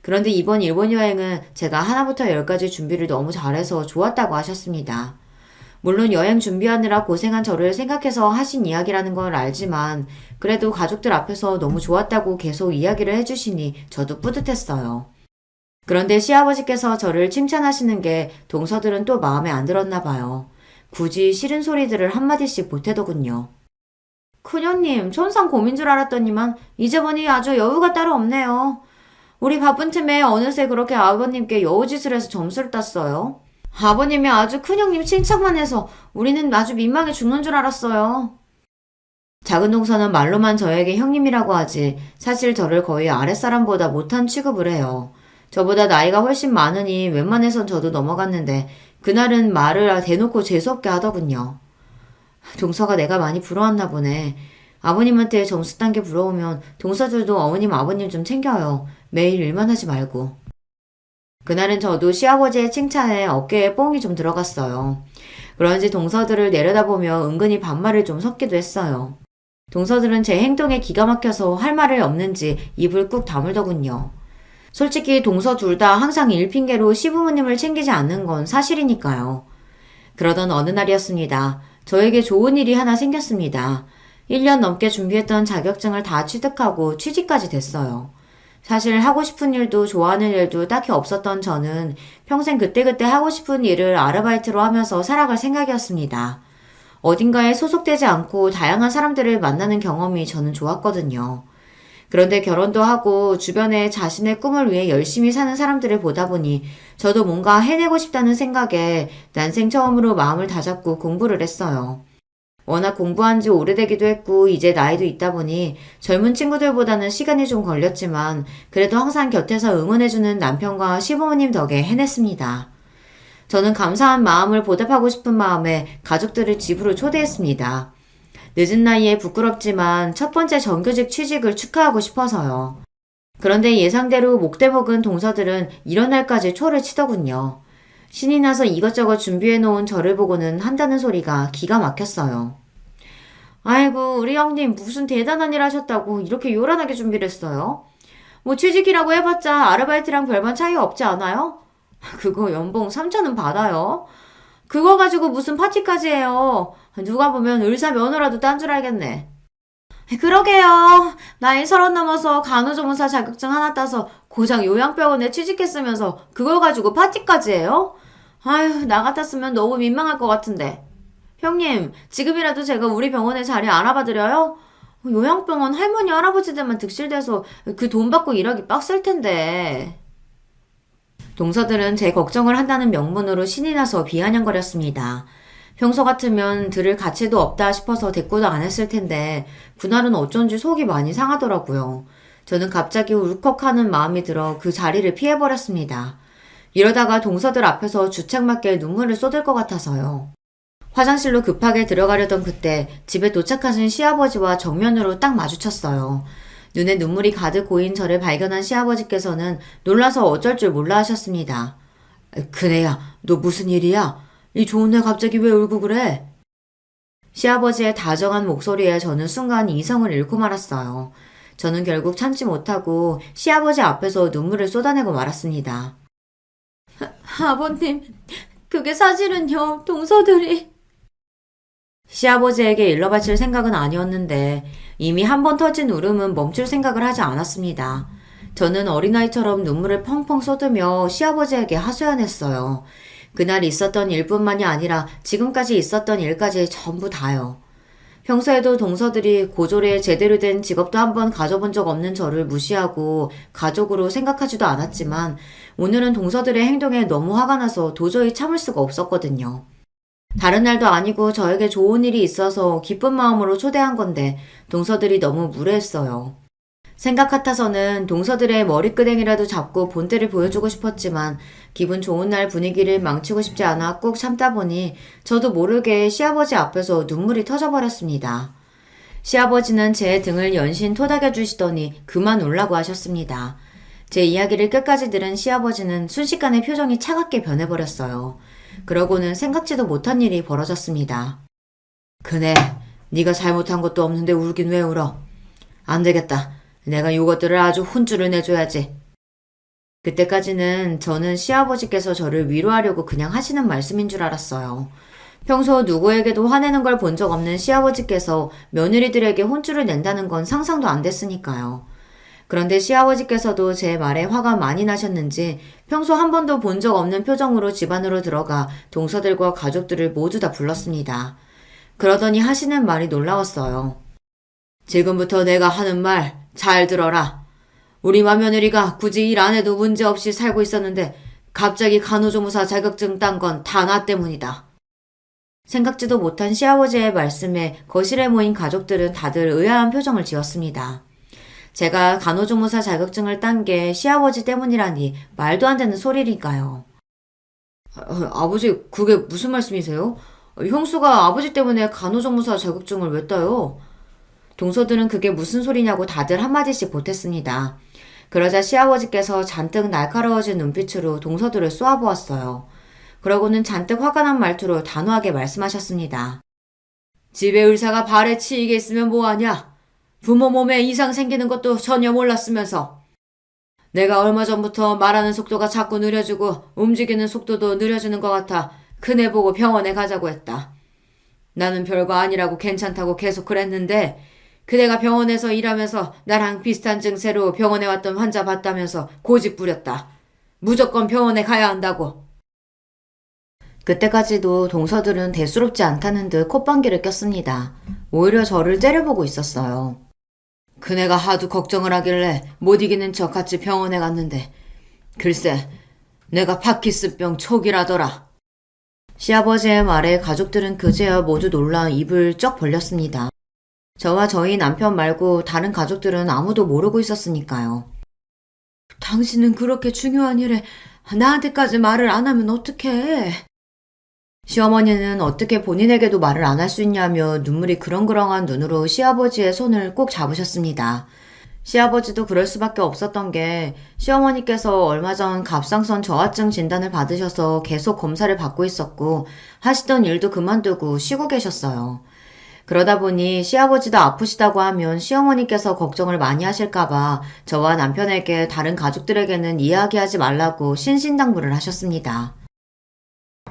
그런데 이번 일본 여행은 제가 하나부터 열까지 준비를 너무 잘해서 좋았다고 하셨습니다. 물론 여행 준비하느라 고생한 저를 생각해서 하신 이야기라는 걸 알지만 그래도 가족들 앞에서 너무 좋았다고 계속 이야기를 해주시니 저도 뿌듯했어요. 그런데 시아버지께서 저를 칭찬하시는 게 동서들은 또 마음에 안 들었나 봐요. 굳이 싫은 소리들을 한마디씩 보태더군요. 큰형님, 천상 곰인 줄 알았더니만 이제 보니 아주 여유가 따로 없네요. 우리 바쁜 틈에 어느새 그렇게 아버님께 여우짓을 해서 점수를 땄어요. 아버님이 아주 큰형님 칭찬만 해서 우리는 아주 민망해 죽는 줄 알았어요. 작은 동서는 말로만 저에게 형님이라고 하지 사실 저를 거의 아랫사람보다 못한 취급을 해요. 저보다 나이가 훨씬 많으니 웬만해선 저도 넘어갔는데 그날은 말을 대놓고 재수없게 하더군요. 동서가 내가 많이 부러웠나 보네. 아버님한테 점수 딴 게 부러우면 동서들도 어머님 아버님 좀 챙겨요. 매일 일만 하지 말고. 그날은 저도 시아버지의 칭찬에 어깨에 뽕이 좀 들어갔어요. 그런지 동서들을 내려다보며 은근히 반말을 좀 섞기도 했어요. 동서들은 제 행동에 기가 막혀서 할 말이 없는지 입을 꾹 다물더군요. 솔직히 동서 둘 다 항상 일핑계로 시부모님을 챙기지 않는 건 사실이니까요. 그러던 어느 날이었습니다. 저에게 좋은 일이 하나 생겼습니다. 1년 넘게 준비했던 자격증을 다 취득하고 취직까지 됐어요. 사실 하고 싶은 일도 좋아하는 일도 딱히 없었던 저는 평생 그때그때 하고 싶은 일을 아르바이트로 하면서 살아갈 생각이었습니다. 어딘가에 소속되지 않고 다양한 사람들을 만나는 경험이 저는 좋았거든요. 그런데 결혼도 하고 주변에 자신의 꿈을 위해 열심히 사는 사람들을 보다 보니 저도 뭔가 해내고 싶다는 생각에 난생 처음으로 마음을 다잡고 공부를 했어요. 워낙 공부한 지 오래되기도 했고 이제 나이도 있다 보니 젊은 친구들보다는 시간이 좀 걸렸지만 그래도 항상 곁에서 응원해주는 남편과 시부모님 덕에 해냈습니다. 저는 감사한 마음을 보답하고 싶은 마음에 가족들을 집으로 초대했습니다. 늦은 나이에 부끄럽지만 첫 번째 정규직 취직을 축하하고 싶어서요. 그런데 예상대로 목대먹은 동서들은 이런 날까지 초를 치더군요. 신이 나서 이것저것 준비해놓은 저를 보고는 한다는 소리가 기가 막혔어요. 아이고 우리 형님 무슨 대단한 일 하셨다고 이렇게 요란하게 준비를 했어요? 뭐 취직이라고 해봤자 아르바이트랑 별반 차이 없지 않아요? 그거 연봉 3천은 받아요. 그거 가지고 무슨 파티까지 해요. 누가 보면 의사 면허라도 딴 줄 알겠네. 그러게요. 나이 30 넘어서 간호조무사 자격증 하나 따서 고장 요양병원에 취직했으면서 그걸 가지고 파티까지 해요? 아휴, 나 같았으면 너무 민망할 것 같은데. 형님, 지금이라도 제가 우리 병원에 자리 알아봐드려요? 요양병원 할머니 할아버지들만 득실돼서 그 돈 받고 일하기 빡셀 텐데. 동서들은 제 걱정을 한다는 명분으로 신이 나서 비아냥거렸습니다. 평소 같으면 들을 가치도 없다 싶어서 대꾸도 안 했을 텐데 그날은 어쩐지 속이 많이 상하더라고요. 저는 갑자기 울컥하는 마음이 들어 그 자리를 피해버렸습니다. 이러다가 동서들 앞에서 주책맞게 눈물을 쏟을 것 같아서요. 화장실로 급하게 들어가려던 그때 집에 도착하신 시아버지와 정면으로 딱 마주쳤어요. 눈에 눈물이 가득 고인 저를 발견한 시아버지께서는 놀라서 어쩔 줄 몰라 하셨습니다. 그네야, 너 무슨 일이야? 이 좋은 날 갑자기 왜 울고 그래? 시아버지의 다정한 목소리에 저는 순간 이성을 잃고 말았어요. 저는 결국 참지 못하고 시아버지 앞에서 눈물을 쏟아내고 말았습니다. 아버님, 그게 사실은요, 동서들이. 시아버지에게 일러바칠 생각은 아니었는데 이미 한 번 터진 울음은 멈출 생각을 하지 않았습니다. 저는 어린아이처럼 눈물을 펑펑 쏟으며 시아버지에게 하소연했어요. 그날 있었던 일뿐만이 아니라 지금까지 있었던 일까지 전부 다요. 평소에도 동서들이 고졸에 제대로 된 직업도 한번 가져본 적 없는 저를 무시하고 가족으로 생각하지도 않았지만 오늘은 동서들의 행동에 너무 화가 나서 도저히 참을 수가 없었거든요. 다른 날도 아니고 저에게 좋은 일이 있어서 기쁜 마음으로 초대한 건데 동서들이 너무 무례했어요. 생각 같아서는 동서들의 머리끄댕이라도 잡고 본때를 보여주고 싶었지만 기분 좋은 날 분위기를 망치고 싶지 않아 꾹 참다 보니 저도 모르게 시아버지 앞에서 눈물이 터져버렸습니다. 시아버지는 제 등을 연신 토닥여 주시더니 그만 울라고 하셨습니다. 제 이야기를 끝까지 들은 시아버지는 순식간에 표정이 차갑게 변해버렸어요. 그러고는 생각지도 못한 일이 벌어졌습니다. 그네, 네가 잘못한 것도 없는데 울긴 왜 울어? 안 되겠다. 내가 이것들을 아주 혼쭐을 내줘야지. 그때까지는 저는 시아버지께서 저를 위로하려고 그냥 하시는 말씀인 줄 알았어요. 평소 누구에게도 화내는 걸 본 적 없는 시아버지께서 며느리들에게 혼쭐을 낸다는 건 상상도 안 됐으니까요. 그런데 시아버지께서도 제 말에 화가 많이 나셨는지 평소 한 번도 본 적 없는 표정으로 집 안으로 들어가 동서들과 가족들을 모두 다 불렀습니다. 그러더니 하시는 말이 놀라웠어요. 지금부터 내가 하는 말 잘 들어라. 우리 맏며느리가 굳이 일 안 해도 문제없이 살고 있었는데 갑자기 간호조무사 자격증 딴 건 다 나 때문이다. 생각지도 못한 시아버지의 말씀에 거실에 모인 가족들은 다들 의아한 표정을 지었습니다. 제가 간호조무사 자격증을 딴 게 시아버지 때문이라니 말도 안 되는 소리니까요. 아버지, 그게 무슨 말씀이세요? 형수가 아버지 때문에 간호조무사 자격증을 왜 따요? 동서들은 그게 무슨 소리냐고 다들 한마디씩 보탰습니다. 그러자 시아버지께서 잔뜩 날카로워진 눈빛으로 동서들을 쏘아보았어요. 그러고는 잔뜩 화가 난 말투로 단호하게 말씀하셨습니다. 집에 의사가 발에 치이게 있으면 뭐하냐? 부모 몸에 이상 생기는 것도 전혀 몰랐으면서. 내가 얼마 전부터 말하는 속도가 자꾸 느려지고 움직이는 속도도 느려지는 것 같아 그네 보고 병원에 가자고 했다. 나는 별거 아니라고 괜찮다고 계속 그랬는데 그대가 병원에서 일하면서 나랑 비슷한 증세로 병원에 왔던 환자 봤다면서 고집 부렸다. 무조건 병원에 가야 한다고. 그때까지도 동서들은 대수롭지 않다는 듯 콧방귀를 꼈습니다. 오히려 저를 째려보고 있었어요. 그네가 하도 걱정을 하길래 못 이기는 척 같이 병원에 갔는데 글쎄 내가 파키스병 초기라더라. 시아버지의 말에 가족들은 그제야 모두 놀라 입을 쩍 벌렸습니다. 저와 저희 남편 말고 다른 가족들은 아무도 모르고 있었으니까요. 당신은 그렇게 중요한 일에 나한테까지 말을 안 하면 어떡해? 시어머니는 어떻게 본인에게도 말을 안 할 수 있냐며 눈물이 그렁그렁한 눈으로 시아버지의 손을 꼭 잡으셨습니다. 시아버지도 그럴 수밖에 없었던 게 시어머니께서 얼마 전 갑상선 저하증 진단을 받으셔서 계속 검사를 받고 있었고 하시던 일도 그만두고 쉬고 계셨어요. 그러다 보니 시아버지도 아프시다고 하면 시어머니께서 걱정을 많이 하실까봐 저와 남편에게 다른 가족들에게는 이야기하지 말라고 신신당부를 하셨습니다.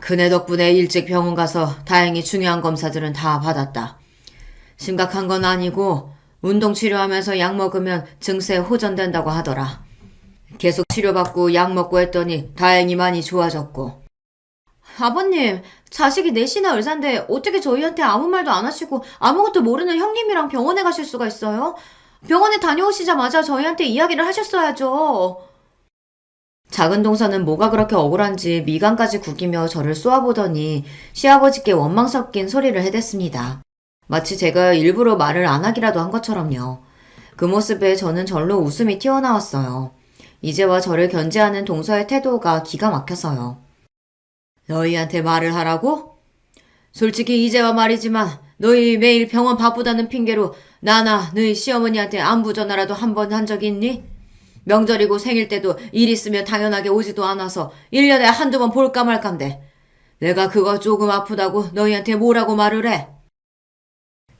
그네 덕분에 일찍 병원 가서 다행히 중요한 검사들은 다 받았다. 심각한 건 아니고 운동 치료하면서 약 먹으면 증세 호전된다고 하더라. 계속 치료받고 약 먹고 했더니 다행히 많이 좋아졌고. 아버님, 자식이 넷이나 의사인데 어떻게 저희한테 아무 말도 안 하시고 아무것도 모르는 형님이랑 병원에 가실 수가 있어요? 병원에 다녀오시자마자 저희한테 이야기를 하셨어야죠. 작은 동서는 뭐가 그렇게 억울한지 미간까지 구기며 저를 쏘아보더니 시아버지께 원망 섞인 소리를 해댔습니다. 마치 제가 일부러 말을 안 하기라도 한 것처럼요. 그 모습에 저는 절로 웃음이 튀어나왔어요. 이제와 저를 견제하는 동서의 태도가 기가 막혀서요. 너희한테 말을 하라고? 솔직히 이제와 말이지만 너희 매일 병원 바쁘다는 핑계로 나나 너희 시어머니한테 안부 전화라도 한 번 한 적이 있니? 명절이고 생일 때도 일 있으면 당연하게 오지도 않아서 1년에 한두 번 볼까 말까인데 내가 그거 조금 아프다고 너희한테 뭐라고 말을 해?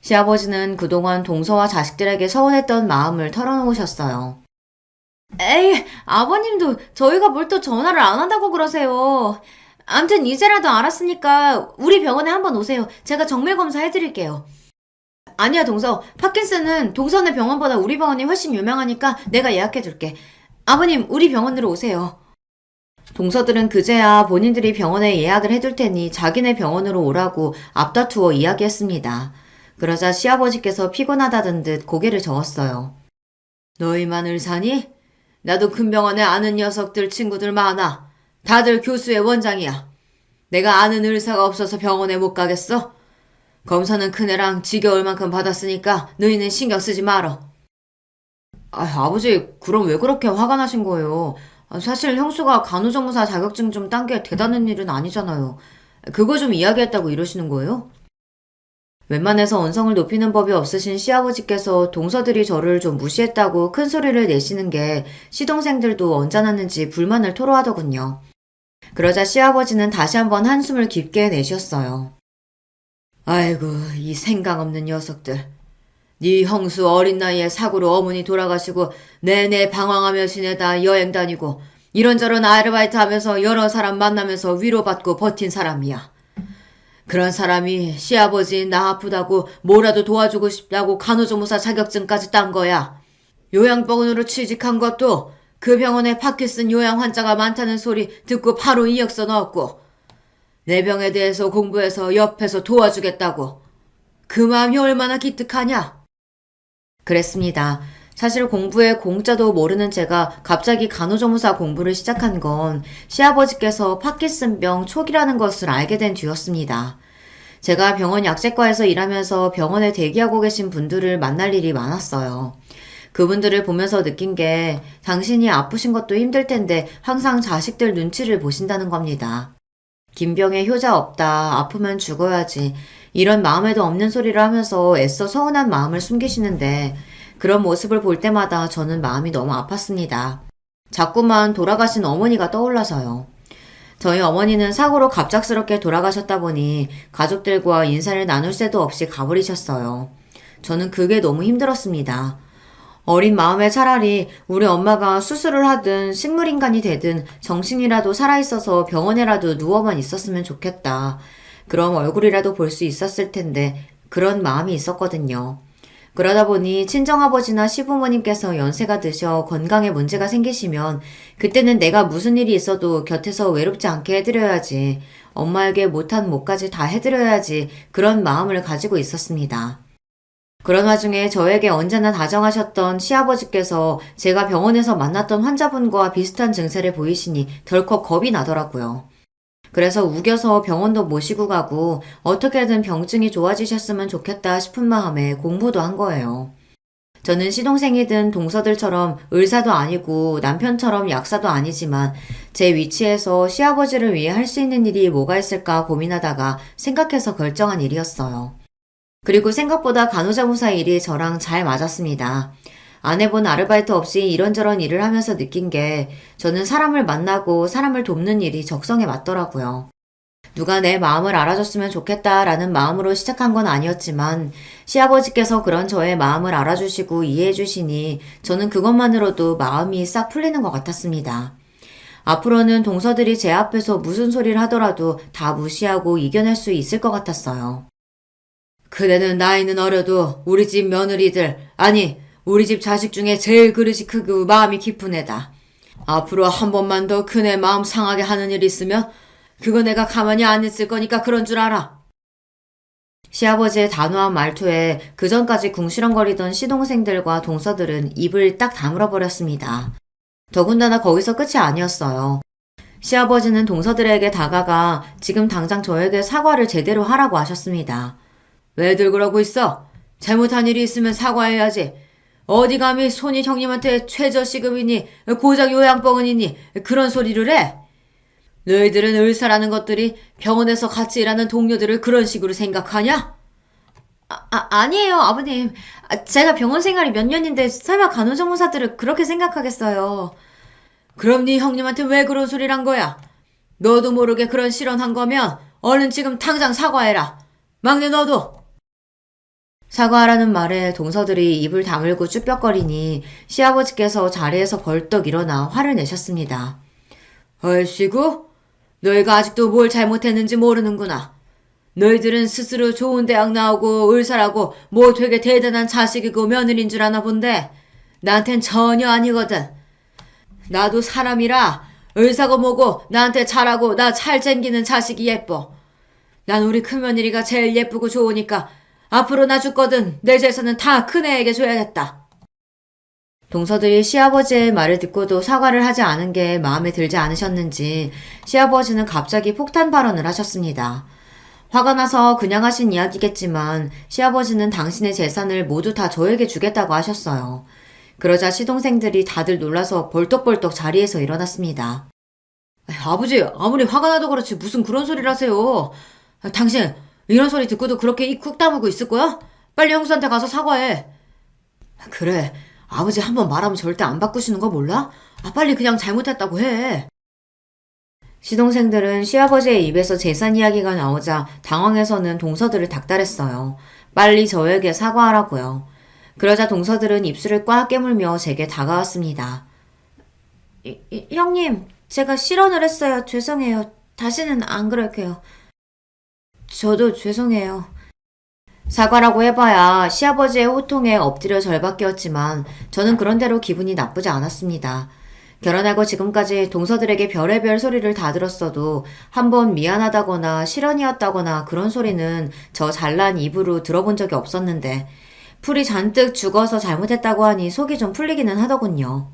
시아버지는 그동안 동서와 자식들에게 서운했던 마음을 털어놓으셨어요. 에이, 아버님도 저희가 뭘 또 전화를 안 한다고 그러세요. 암튼 이제라도 알았으니까 우리 병원에 한번 오세요. 제가 정밀 검사 해드릴게요. 아니야, 동서. 파킨슨은 동서네 병원보다 우리 병원이 훨씬 유명하니까 내가 예약해줄게. 아버님, 우리 병원으로 오세요. 동서들은 그제야 본인들이 병원에 예약을 해둘 테니 자기네 병원으로 오라고 앞다투어 이야기했습니다. 그러자 시아버지께서 피곤하다던 듯 고개를 저었어요. 너희만 의사니? 나도 큰 병원에 아는 녀석들 친구들 많아. 다들 교수의 원장이야. 내가 아는 의사가 없어서 병원에 못 가겠어? 검사는 큰애랑 지겨울 만큼 받았으니까 너희는 신경 쓰지 말어. 아버지, 그럼 왜 그렇게 화가 나신 거예요? 사실 형수가 간호조무사 자격증 좀 딴 게 대단한 일은 아니잖아요. 그거 좀 이야기했다고 이러시는 거예요? 웬만해서 언성을 높이는 법이 없으신 시아버지께서 동서들이 저를 좀 무시했다고 큰 소리를 내시는 게 시동생들도 언짢았는지 불만을 토로하더군요. 그러자 시아버지는 다시 한번 한숨을 깊게 내셨어요. 아이고, 이 생각 없는 녀석들. 네 형수 어린 나이에 사고로 어머니 돌아가시고 내내 방황하며 지내다 여행 다니고 이런저런 아르바이트 하면서 여러 사람 만나면서 위로받고 버틴 사람이야. 그런 사람이 시아버지 나 아프다고 뭐라도 도와주고 싶다고 간호조무사 자격증까지 딴 거야. 요양병원으로 취직한 것도 그 병원에 파킨슨 요양 환자가 많다는 소리 듣고 바로 이력서 넣었고 내 병에 대해서 공부해서 옆에서 도와주겠다고. 그 마음이 얼마나 기특하냐? 그랬습니다. 사실 공부에 공짜도 모르는 제가 갑자기 간호조무사 공부를 시작한 건 시아버지께서 파킨슨병 초기라는 것을 알게 된 뒤였습니다. 제가 병원 약제과에서 일하면서 병원에 대기하고 계신 분들을 만날 일이 많았어요. 그분들을 보면서 느낀 게 당신이 아프신 것도 힘들 텐데 항상 자식들 눈치를 보신다는 겁니다. 김병에 효자 없다, 아프면 죽어야지 이런 마음에도 없는 소리를 하면서 애써 서운한 마음을 숨기시는데 그런 모습을 볼 때마다 저는 마음이 너무 아팠습니다. 자꾸만 돌아가신 어머니가 떠올라서요. 저희 어머니는 사고로 갑작스럽게 돌아가셨다 보니 가족들과 인사를 나눌 새도 없이 가버리셨어요. 저는 그게 너무 힘들었습니다. 어린 마음에 차라리 우리 엄마가 수술을 하든 식물인간이 되든 정신이라도 살아있어서 병원에라도 누워만 있었으면 좋겠다. 그럼 얼굴이라도 볼 수 있었을 텐데 그런 마음이 있었거든요. 그러다 보니 친정아버지나 시부모님께서 연세가 드셔 건강에 문제가 생기시면 그때는 내가 무슨 일이 있어도 곁에서 외롭지 않게 해드려야지, 엄마에게 못한 몫까지 다 해드려야지 그런 마음을 가지고 있었습니다. 그런 와중에 저에게 언제나 다정하셨던 시아버지께서 제가 병원에서 만났던 환자분과 비슷한 증세를 보이시니 덜컥 겁이 나더라고요. 그래서 우겨서 병원도 모시고 가고 어떻게든 병증이 좋아지셨으면 좋겠다 싶은 마음에 공부도 한 거예요. 저는 시동생이든 동서들처럼 의사도 아니고 남편처럼 약사도 아니지만 제 위치에서 시아버지를 위해 할 수 있는 일이 뭐가 있을까 고민하다가 생각해서 결정한 일이었어요. 그리고 생각보다 간호조무사 일이 저랑 잘 맞았습니다. 안 해본 아르바이트 없이 이런저런 일을 하면서 느낀 게 저는 사람을 만나고 사람을 돕는 일이 적성에 맞더라고요. 누가 내 마음을 알아줬으면 좋겠다라는 마음으로 시작한 건 아니었지만 시아버지께서 그런 저의 마음을 알아주시고 이해해주시니 저는 그것만으로도 마음이 싹 풀리는 것 같았습니다. 앞으로는 동서들이 제 앞에서 무슨 소리를 하더라도 다 무시하고 이겨낼 수 있을 것 같았어요. 그대는 나이는 어려도 우리 집 며느리들, 아니 우리 집 자식 중에 제일 그릇이 크고 마음이 깊은 애다. 앞으로 한 번만 더 큰애 마음 상하게 하는 일 있으면 그거 내가 가만히 안 있을 거니까 그런 줄 알아. 시아버지의 단호한 말투에 그전까지 궁시렁거리던 시동생들과 동서들은 입을 딱 다물어 버렸습니다. 더군다나 거기서 끝이 아니었어요. 시아버지는 동서들에게 다가가 지금 당장 저에게 사과를 제대로 하라고 하셨습니다. 왜들 그러고 있어? 잘못한 일이 있으면 사과해야지. 어디 감히 손이 형님한테 최저시급이니 고작 요양병원이니 그런 소리를 해? 너희들은 의사라는 것들이 병원에서 같이 일하는 동료들을 그런 식으로 생각하냐? 아니에요, 아버님. 제가 병원 생활이 몇 년인데 설마 간호조무사들을 그렇게 생각하겠어요. 그럼 네 형님한테 왜 그런 소리를 한 거야? 너도 모르게 그런 실언한 거면 얼른 지금 당장 사과해라. 막내 너도. 사과하라는 말에 동서들이 입을 다물고 쭈뼛거리니 시아버지께서 자리에서 벌떡 일어나 화를 내셨습니다. 얼씨구, 너희가 아직도 뭘 잘못했는지 모르는구나. 너희들은 스스로 좋은 대학 나오고 의사라고 뭐 되게 대단한 자식이고 며느리인 줄 아나 본데 나한텐 전혀 아니거든. 나도 사람이라 의사고 뭐고 나한테 잘하고 나 잘 챙기는 자식이 예뻐. 난 우리 큰며느리가 제일 예쁘고 좋으니까 앞으로 나 죽거든 내 재산은 다 큰애에게 줘야겠다. 동서들이 시아버지의 말을 듣고도 사과를 하지 않은 게 마음에 들지 않으셨는지 시아버지는 갑자기 폭탄 발언을 하셨습니다. 화가 나서 그냥 하신 이야기겠지만 시아버지는 당신의 재산을 모두 다 저에게 주겠다고 하셨어요. 그러자 시동생들이 다들 놀라서 벌떡벌떡 자리에서 일어났습니다. 아버지, 아무리 화가 나도 그렇지 무슨 그런 소리를 하세요. 당신 이런 소리 듣고도 그렇게 입 쿡 다물고 있을 거야? 빨리 형수한테 가서 사과해. 그래, 아버지 한번 말하면 절대 안 바꾸시는 거 몰라? 빨리 그냥 잘못했다고 해. 시동생들은 시아버지의 입에서 재산 이야기가 나오자 당황해서는 동서들을 닥달했어요. 빨리 저에게 사과하라고요. 그러자 동서들은 입술을 꽉 깨물며 제게 다가왔습니다. 형님, 제가 실언을 했어요. 죄송해요. 다시는 안 그럴게요. 저도 죄송해요. 사과라고 해봐야 시아버지의 호통에 엎드려 절박이었지만 저는 그런대로 기분이 나쁘지 않았습니다. 결혼하고 지금까지 동서들에게 별의별 소리를 다 들었어도 한번 미안하다거나 실언이었다거나 그런 소리는 저 잘난 입으로 들어본 적이 없었는데 풀이 잔뜩 죽어서 잘못했다고 하니 속이 좀 풀리기는 하더군요.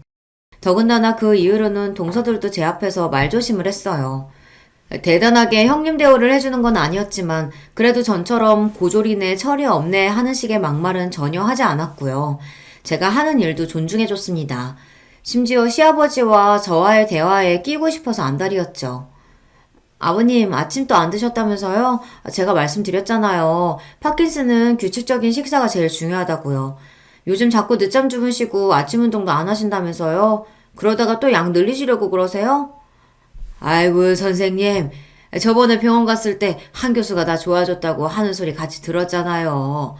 더군다나 그 이후로는 동서들도 제 앞에서 말조심을 했어요. 대단하게 형님 대우를 해주는 건 아니었지만 그래도 전처럼 고졸이네 철이 없네 하는 식의 막말은 전혀 하지 않았고요. 제가 하는 일도 존중해줬습니다. 심지어 시아버지와 저와의 대화에 끼고 싶어서 안달이었죠. 아버님 아침도 안 드셨다면서요? 제가 말씀드렸잖아요. 파킨슨은 규칙적인 식사가 제일 중요하다고요. 요즘 자꾸 늦잠 주무시고 아침 운동도 안 하신다면서요? 그러다가 또 약 늘리시려고 그러세요? 아이고 선생님, 저번에 병원 갔을 때 한 교수가 나 좋아졌다고 하는 소리 같이 들었잖아요.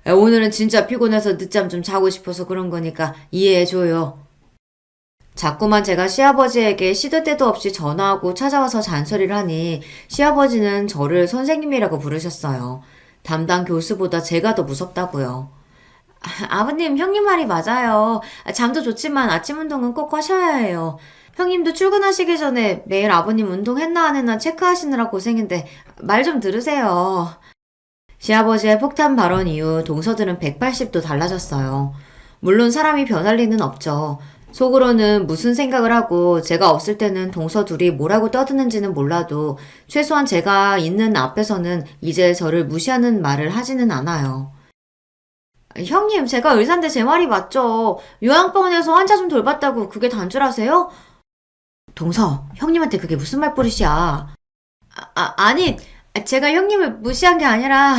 오늘은 진짜 피곤해서 늦잠 좀 자고 싶어서 그런 거니까 이해해줘요. 자꾸만 제가 시아버지에게 시도 때도 없이 전화하고 찾아와서 잔소리를 하니 시아버지는 저를 선생님이라고 부르셨어요. 담당 교수보다 제가 더 무섭다고요. 아버님, 형님 말이 맞아요. 잠도 좋지만 아침 운동은 꼭 하셔야 해요. 형님도 출근하시기 전에 매일 아버님 운동했나 안 했나 체크하시느라 고생인데 말 좀 들으세요. 시아버지의 폭탄 발언 이후 동서들은 180도 달라졌어요. 물론 사람이 변할 리는 없죠. 속으로는 무슨 생각을 하고 제가 없을 때는 동서 둘이 뭐라고 떠드는지는 몰라도 최소한 제가 있는 앞에서는 이제 저를 무시하는 말을 하지는 않아요. 형님, 제가 의사인데 제 말이 맞죠. 요양병원에서 환자 좀 돌봤다고 그게 단줄하세요? 동서, 형님한테 그게 무슨 말버릇이야. 아니, 제가 형님을 무시한 게 아니라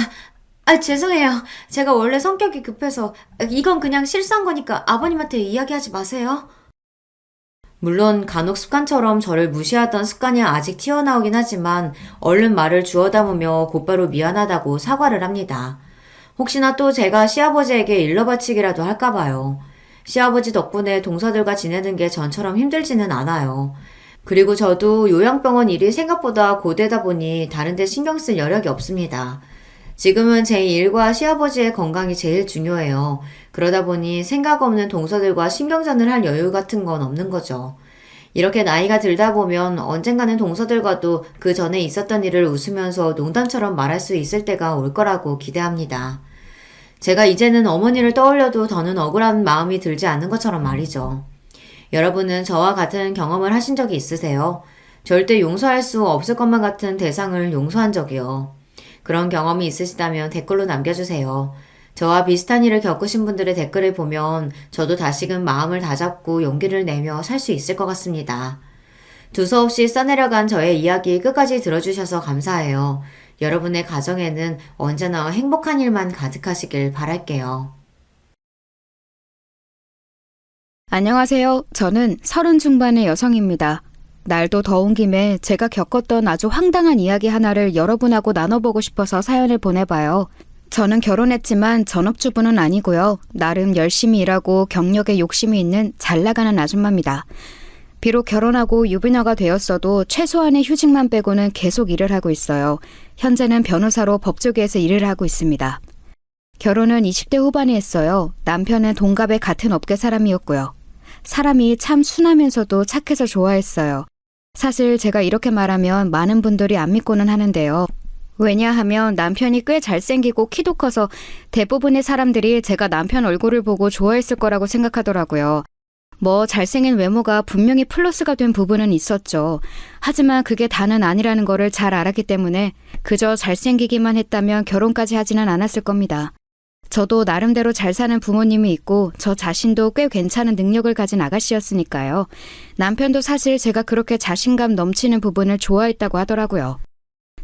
죄송해요. 제가 원래 성격이 급해서 이건 그냥 실수한 거니까 아버님한테 이야기하지 마세요. 물론 간혹 습관처럼 저를 무시하던 습관이 아직 튀어나오긴 하지만 얼른 말을 주워 담으며 곧바로 미안하다고 사과를 합니다. 혹시나 또 제가 시아버지에게 일러바치기라도 할까봐요. 시아버지 덕분에 동서들과 지내는 게 전처럼 힘들지는 않아요. 그리고 저도 요양병원 일이 생각보다 고되다 보니 다른 데 신경 쓸 여력이 없습니다. 지금은 제 일과 시아버지의 건강이 제일 중요해요. 그러다 보니 생각 없는 동서들과 신경전을 할 여유 같은 건 없는 거죠. 이렇게 나이가 들다 보면 언젠가는 동서들과도 그 전에 있었던 일을 웃으면서 농담처럼 말할 수 있을 때가 올 거라고 기대합니다. 제가 이제는 어머니를 떠올려도 더는 억울한 마음이 들지 않는 것처럼 말이죠. 여러분은 저와 같은 경험을 하신 적이 있으세요? 절대 용서할 수 없을 것만 같은 대상을 용서한 적이요. 그런 경험이 있으시다면 댓글로 남겨주세요. 저와 비슷한 일을 겪으신 분들의 댓글을 보면 저도 다시금 마음을 다잡고 용기를 내며 살 수 있을 것 같습니다. 두서없이 써내려간 저의 이야기 끝까지 들어주셔서 감사해요. 여러분의 가정에는 언제나 행복한 일만 가득하시길 바랄게요. 안녕하세요. 저는 30 중반의 여성입니다. 날도 더운 김에 제가 겪었던 아주 황당한 이야기 하나를 여러분하고 나눠보고 싶어서 사연을 보내봐요. 저는 결혼했지만 전업주부는 아니고요. 나름 열심히 일하고 경력에 욕심이 있는 잘 나가는 아줌마입니다. 비록 결혼하고 유부녀가 되었어도 최소한의 휴직만 빼고는 계속 일을 하고 있어요. 현재는 변호사로 법조계에서 일을 하고 있습니다. 결혼은 20대 후반에 했어요. 남편은 동갑의 같은 업계 사람이었고요. 사람이 참 순하면서도 착해서 좋아했어요. 사실 제가 이렇게 말하면 많은 분들이 안 믿고는 하는데요. 왜냐하면 남편이 꽤 잘생기고 키도 커서 대부분의 사람들이 제가 남편 얼굴을 보고 좋아했을 거라고 생각하더라고요. 뭐 잘생긴 외모가 분명히 플러스가 된 부분은 있었죠. 하지만 그게 다는 아니라는 거를 잘 알았기 때문에 그저 잘생기기만 했다면 결혼까지 하지는 않았을 겁니다. 저도 나름대로 잘 사는 부모님이 있고 저 자신도 꽤 괜찮은 능력을 가진 아가씨였으니까요. 남편도 사실 제가 그렇게 자신감 넘치는 부분을 좋아했다고 하더라고요.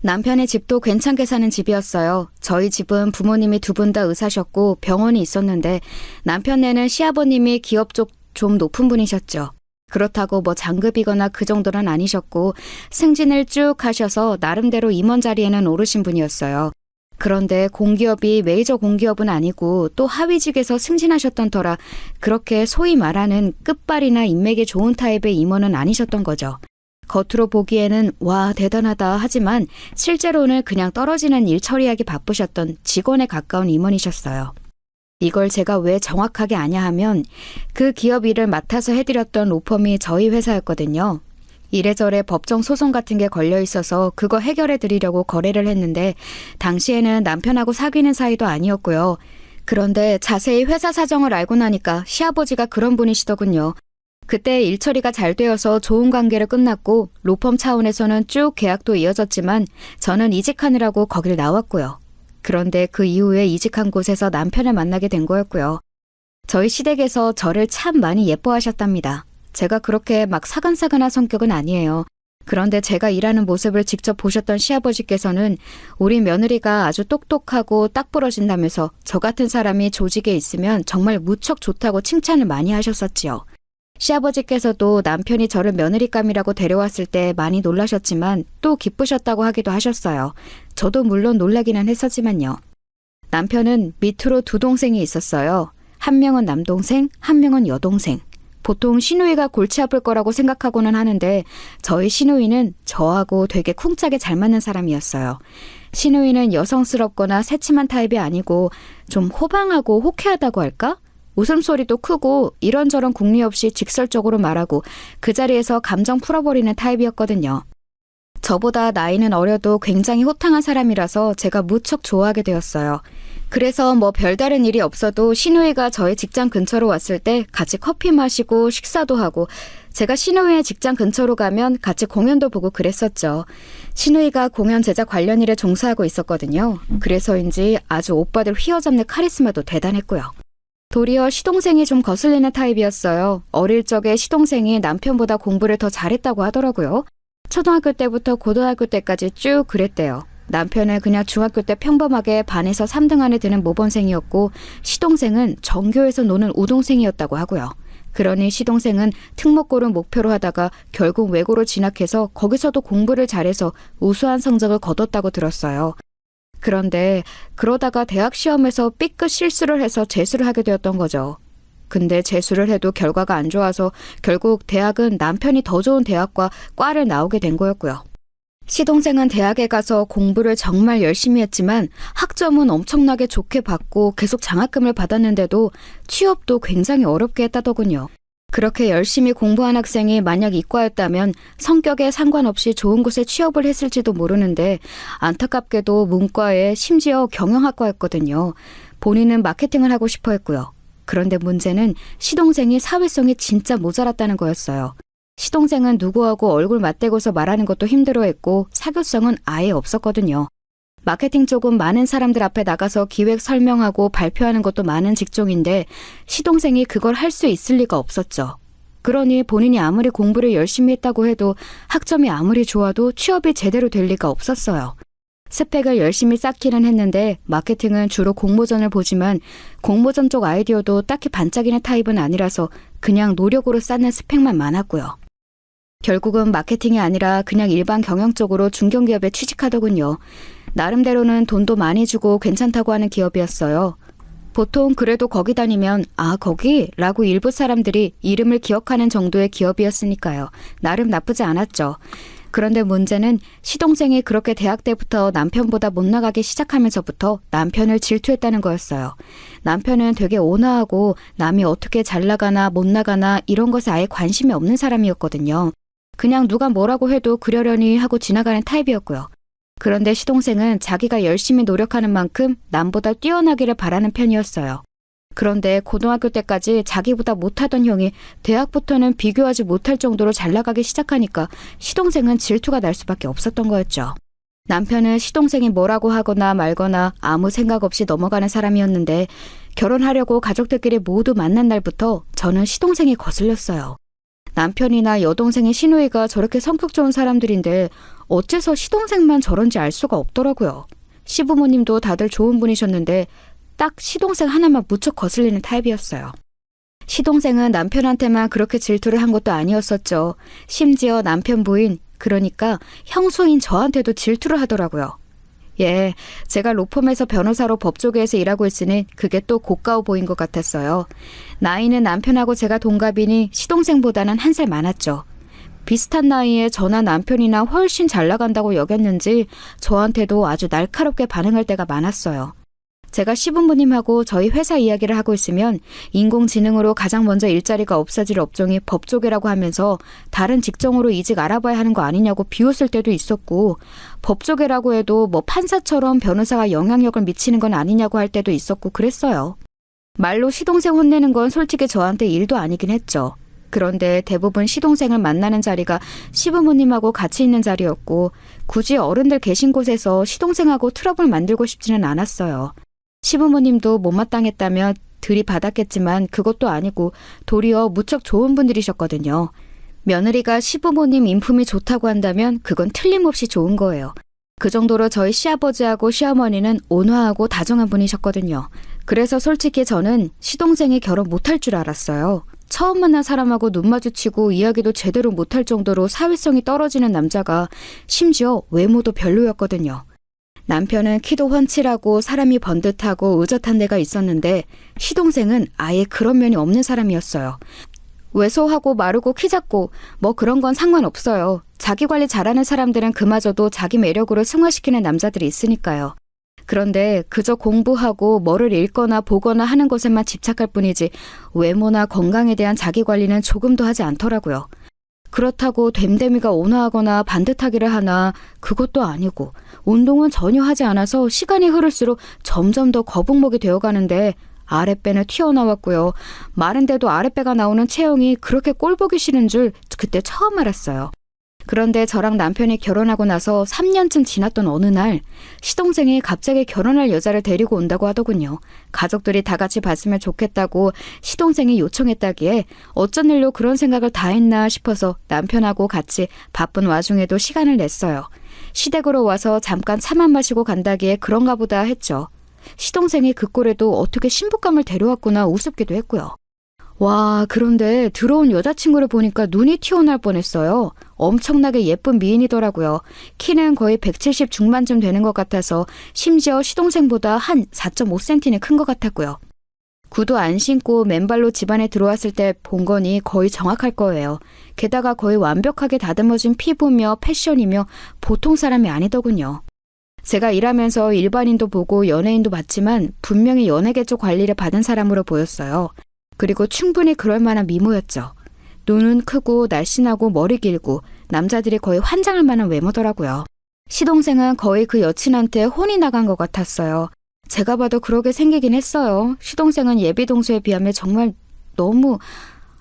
남편의 집도 괜찮게 사는 집이었어요. 저희 집은 부모님이 두 분 다 의사셨고 병원이 있었는데 남편네는 시아버님이 기업 쪽 좀 높은 분이셨죠. 그렇다고 뭐 장급이거나 그 정도는 아니셨고 승진을 쭉 하셔서 나름대로 임원 자리에는 오르신 분이었어요. 그런데 공기업이 메이저 공기업은 아니고 또 하위직에서 승진하셨던 터라 그렇게 소위 말하는 끝발이나 인맥이 좋은 타입의 임원은 아니셨던 거죠. 겉으로 보기에는 와 대단하다 하지만 실제로는 그냥 떨어지는 일 처리하기 바쁘셨던 직원에 가까운 임원이셨어요. 이걸 제가 왜 정확하게 아냐 하면 그 기업 일을 맡아서 해드렸던 로펌이 저희 회사였거든요. 이래저래 법정 소송 같은 게 걸려 있어서 그거 해결해 드리려고 거래를 했는데 당시에는 남편하고 사귀는 사이도 아니었고요. 그런데 자세히 회사 사정을 알고 나니까 시아버지가 그런 분이시더군요. 그때 일 처리가 잘 되어서 좋은 관계로 끝났고 로펌 차원에서는 쭉 계약도 이어졌지만 저는 이직하느라고 거길 나왔고요. 그런데 그 이후에 이직한 곳에서 남편을 만나게 된 거였고요. 저희 시댁에서 저를 참 많이 예뻐하셨답니다. 제가 그렇게 막 사근사근한 성격은 아니에요. 그런데 제가 일하는 모습을 직접 보셨던 시아버지께서는 우리 며느리가 아주 똑똑하고 딱 부러진다면서 저 같은 사람이 조직에 있으면 정말 무척 좋다고 칭찬을 많이 하셨었지요. 시아버지께서도 남편이 저를 며느리감이라고 데려왔을 때 많이 놀라셨지만 또 기쁘셨다고 하기도 하셨어요. 저도 물론 놀라기는 했었지만요. 남편은 밑으로 두 동생이 있었어요. 한 명은 남동생, 한 명은 여동생. 보통 시누이가 골치 아플 거라고 생각하고는 하는데 저희 시누이는 저하고 되게 쿵짝에 잘 맞는 사람이었어요. 시누이는 여성스럽거나 새침한 타입이 아니고 좀 호방하고 호쾌하다고 할까? 웃음소리도 크고 이런저런 궁리 없이 직설적으로 말하고 그 자리에서 감정 풀어버리는 타입이었거든요. 저보다 나이는 어려도 굉장히 호탕한 사람이라서 제가 무척 좋아하게 되었어요. 그래서 뭐 별다른 일이 없어도 시누이가 저의 직장 근처로 왔을 때 같이 커피 마시고 식사도 하고 제가 시누이의 직장 근처로 가면 같이 공연도 보고 그랬었죠. 시누이가 공연 제작 관련 일에 종사하고 있었거든요. 그래서인지 아주 오빠들 휘어잡는 카리스마도 대단했고요. 도리어 시동생이 좀 거슬리는 타입이었어요. 어릴 적에 시동생이 남편보다 공부를 더 잘했다고 하더라고요. 초등학교 때부터 고등학교 때까지 쭉 그랬대요. 남편은 그냥 중학교 때 평범하게 반에서 3등 안에 드는 모범생이었고 시동생은 전교에서 노는 우동생이었다고 하고요. 그러니 시동생은 특목고를 목표로 하다가 결국 외고로 진학해서 거기서도 공부를 잘해서 우수한 성적을 거뒀다고 들었어요. 그런데 그러다가 대학 시험에서 삐끗 실수를 해서 재수를 하게 되었던 거죠. 근데 재수를 해도 결과가 안 좋아서 결국 대학은 남편이 더 좋은 대학과 과를 나오게 된 거였고요. 시동생은 대학에 가서 공부를 정말 열심히 했지만 학점은 엄청나게 좋게 받고 계속 장학금을 받았는데도 취업도 굉장히 어렵게 했다더군요. 그렇게 열심히 공부한 학생이 만약 이과였다면 성격에 상관없이 좋은 곳에 취업을 했을지도 모르는데 안타깝게도 문과에 심지어 경영학과였거든요. 본인은 마케팅을 하고 싶어 했고요. 그런데 문제는 시동생이 사회성이 진짜 모자랐다는 거였어요. 시동생은 누구하고 얼굴 맞대고서 말하는 것도 힘들어했고 사교성은 아예 없었거든요. 마케팅 쪽은 많은 사람들 앞에 나가서 기획 설명하고 발표하는 것도 많은 직종인데 시동생이 그걸 할 수 있을 리가 없었죠. 그러니 본인이 아무리 공부를 열심히 했다고 해도 학점이 아무리 좋아도 취업이 제대로 될 리가 없었어요. 스펙을 열심히 쌓기는 했는데 마케팅은 주로 공모전을 보지만 공모전 쪽 아이디어도 딱히 반짝이는 타입은 아니라서 그냥 노력으로 쌓는 스펙만 많았고요. 결국은 마케팅이 아니라 그냥 일반 경영 쪽으로 중견기업에 취직하더군요. 나름대로는 돈도 많이 주고 괜찮다고 하는 기업이었어요. 보통 그래도 거기 다니면 아 거기? 라고 일부 사람들이 이름을 기억하는 정도의 기업이었으니까요. 나름 나쁘지 않았죠. 그런데 문제는 시동생이 그렇게 대학 때부터 남편보다 못 나가기 시작하면서부터 남편을 질투했다는 거였어요. 남편은 되게 온화하고 남이 어떻게 잘 나가나 못 나가나 이런 것에 아예 관심이 없는 사람이었거든요. 그냥 누가 뭐라고 해도 그러려니 하고 지나가는 타입이었고요. 그런데 시동생은 자기가 열심히 노력하는 만큼 남보다 뛰어나기를 바라는 편이었어요. 그런데 고등학교 때까지 자기보다 못하던 형이 대학부터는 비교하지 못할 정도로 잘 나가기 시작하니까 시동생은 질투가 날 수밖에 없었던 거였죠. 남편은 시동생이 뭐라고 하거나 말거나 아무 생각 없이 넘어가는 사람이었는데 결혼하려고 가족들끼리 모두 만난 날부터 저는 시동생이 거슬렸어요. 남편이나 여동생의 시누이가 저렇게 성격 좋은 사람들인데 어째서 시동생만 저런지 알 수가 없더라고요. 시부모님도 다들 좋은 분이셨는데 딱 시동생 하나만 무척 거슬리는 타입이었어요. 시동생은 남편한테만 그렇게 질투를 한 것도 아니었었죠. 심지어 남편 부인, 그러니까 형수인 저한테도 질투를 하더라고요. 예, 제가 로펌에서 변호사로 법조계에서 일하고 있으니 그게 또 고가워 보인 것 같았어요. 나이는 남편하고 제가 동갑이니 시동생보다는 한 살 많았죠. 비슷한 나이에 저나 남편이나 훨씬 잘 나간다고 여겼는지 저한테도 아주 날카롭게 반응할 때가 많았어요. 제가 시부모님하고 저희 회사 이야기를 하고 있으면 인공지능으로 가장 먼저 일자리가 없어질 업종이 법조계라고 하면서 다른 직종으로 이직 알아봐야 하는 거 아니냐고 비웃을 때도 있었고 법조계라고 해도 뭐 판사처럼 변호사가 영향력을 미치는 건 아니냐고 할 때도 있었고 그랬어요. 말로 시동생 혼내는 건 솔직히 저한테 일도 아니긴 했죠. 그런데 대부분 시동생을 만나는 자리가 시부모님하고 같이 있는 자리였고 굳이 어른들 계신 곳에서 시동생하고 트러블 만들고 싶지는 않았어요. 시부모님도 못마땅했다면 들이받았겠지만 그것도 아니고 도리어 무척 좋은 분들이셨거든요. 며느리가 시부모님 인품이 좋다고 한다면 그건 틀림없이 좋은 거예요. 그 정도로 저희 시아버지하고 시어머니는 온화하고 다정한 분이셨거든요. 그래서 솔직히 저는 시동생이 결혼 못할 줄 알았어요. 처음 만난 사람하고 눈 마주치고 이야기도 제대로 못할 정도로 사회성이 떨어지는 남자가 심지어 외모도 별로였거든요. 남편은 키도 훤칠하고 사람이 번듯하고 의젓한 데가 있었는데 시동생은 아예 그런 면이 없는 사람이었어요. 왜소하고 마르고 키 작고 뭐 그런 건 상관없어요. 자기 관리 잘하는 사람들은 그마저도 자기 매력으로 승화시키는 남자들이 있으니까요. 그런데 그저 공부하고 뭐를 읽거나 보거나 하는 것에만 집착할 뿐이지 외모나 건강에 대한 자기 관리는 조금도 하지 않더라고요. 그렇다고 됨됨이가 온화하거나 반듯하기를 하나 그것도 아니고 운동은 전혀 하지 않아서 시간이 흐를수록 점점 더 거북목이 되어가는데 아랫배는 튀어나왔고요. 마른데도 아랫배가 나오는 체형이 그렇게 꼴보기 싫은 줄 그때 처음 알았어요. 그런데 저랑 남편이 결혼하고 나서 3년쯤 지났던 어느 날 시동생이 갑자기 결혼할 여자를 데리고 온다고 하더군요. 가족들이 다 같이 봤으면 좋겠다고 시동생이 요청했다기에 어쩐 일로 그런 생각을 다 했나 싶어서 남편하고 같이 바쁜 와중에도 시간을 냈어요. 시댁으로 와서 잠깐 차만 마시고 간다기에 그런가 보다 했죠. 시동생이 그 꼴에도 어떻게 신부감을 데려왔구나 우습기도 했고요. 와, 그런데 들어온 여자친구를 보니까 눈이 튀어나올 뻔했어요. 엄청나게 예쁜 미인이더라고요. 키는 거의 170 중반쯤 되는 것 같아서 심지어 시동생보다 한 4.5cm는 큰 것 같았고요. 구두 안 신고 맨발로 집안에 들어왔을 때 본 거니 거의 정확할 거예요. 게다가 거의 완벽하게 다듬어진 피부며 패션이며 보통 사람이 아니더군요. 제가 일하면서 일반인도 보고 연예인도 봤지만 분명히 연예계 쪽 관리를 받은 사람으로 보였어요. 그리고 충분히 그럴 만한 미모였죠. 눈은 크고 날씬하고 머리 길고 남자들이 거의 환장할 만한 외모더라고요. 시동생은 거의 그 여친한테 혼이 나간 것 같았어요. 제가 봐도 그러게 생기긴 했어요. 시동생은 예비 동수에 비하면 정말 너무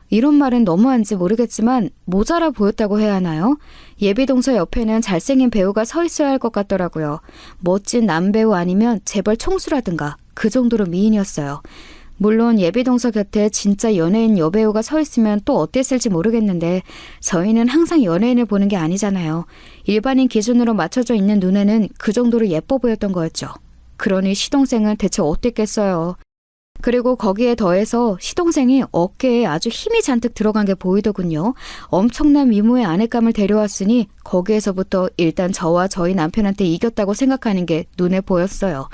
이런 말은 너무한지 모르겠지만 모자라 보였다고 해야 하나요? 예비동서 옆에는 잘생긴 배우가 서 있어야 할 것 같더라고요. 멋진 남배우 아니면 재벌 총수라든가 그 정도로 미인이었어요. 물론 예비동서 곁에 진짜 연예인 여배우가 서 있으면 또 어땠을지 모르겠는데 저희는 항상 연예인을 보는 게 아니잖아요. 일반인 기준으로 맞춰져 있는 눈에는 그 정도로 예뻐 보였던 거였죠. 그러니 시동생은 대체 어땠겠어요. 그리고 거기에 더해서 시동생이 어깨에 아주 힘이 잔뜩 들어간 게 보이더군요. 엄청난 미모의 아내감을 데려왔으니 거기에서부터 일단 저와 저희 남편한테 이겼다고 생각하는 게 눈에 보였어요.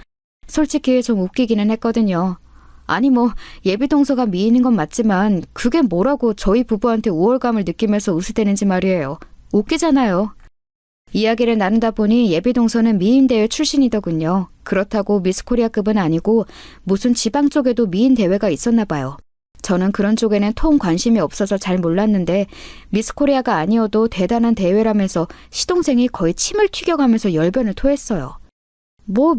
솔직히 좀 웃기기는 했거든요. 아니 예비동서가 미인인 건 맞지만 그게 뭐라고 저희 부부한테 우월감을 느끼면서 웃으대는지 말이에요. 웃기잖아요. 이야기를 나누다 보니 예비동서는 미인대회 출신이더군요. 그렇다고 미스코리아급은 아니고 무슨 지방 쪽에도 미인대회가 있었나 봐요. 저는 그런 쪽에는 통 관심이 없어서 잘 몰랐는데 미스코리아가 아니어도 대단한 대회라면서 시동생이 거의 침을 튀겨가면서 열변을 토했어요.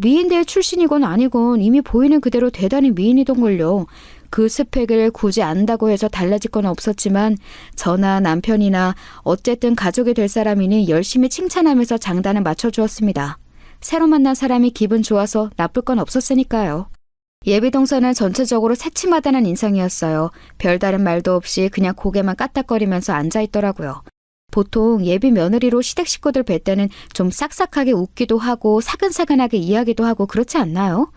미인대회 출신이건 아니건 이미 보이는 그대로 대단히 미인이던걸요. 그 스펙을 굳이 안다고 해서 달라질 건 없었지만 저나 남편이나 어쨌든 가족이 될 사람이니 열심히 칭찬하면서 장단을 맞춰주었습니다. 새로 만난 사람이 기분 좋아서 나쁠 건 없었으니까요. 예비동서는 전체적으로 새침하다는 인상이었어요. 별다른 말도 없이 그냥 고개만 까딱거리면서 앉아있더라고요. 보통 예비 며느리로 시댁 식구들 뵐 때는 좀 싹싹하게 웃기도 하고 사근사근하게 이야기도 하고 그렇지 않나요?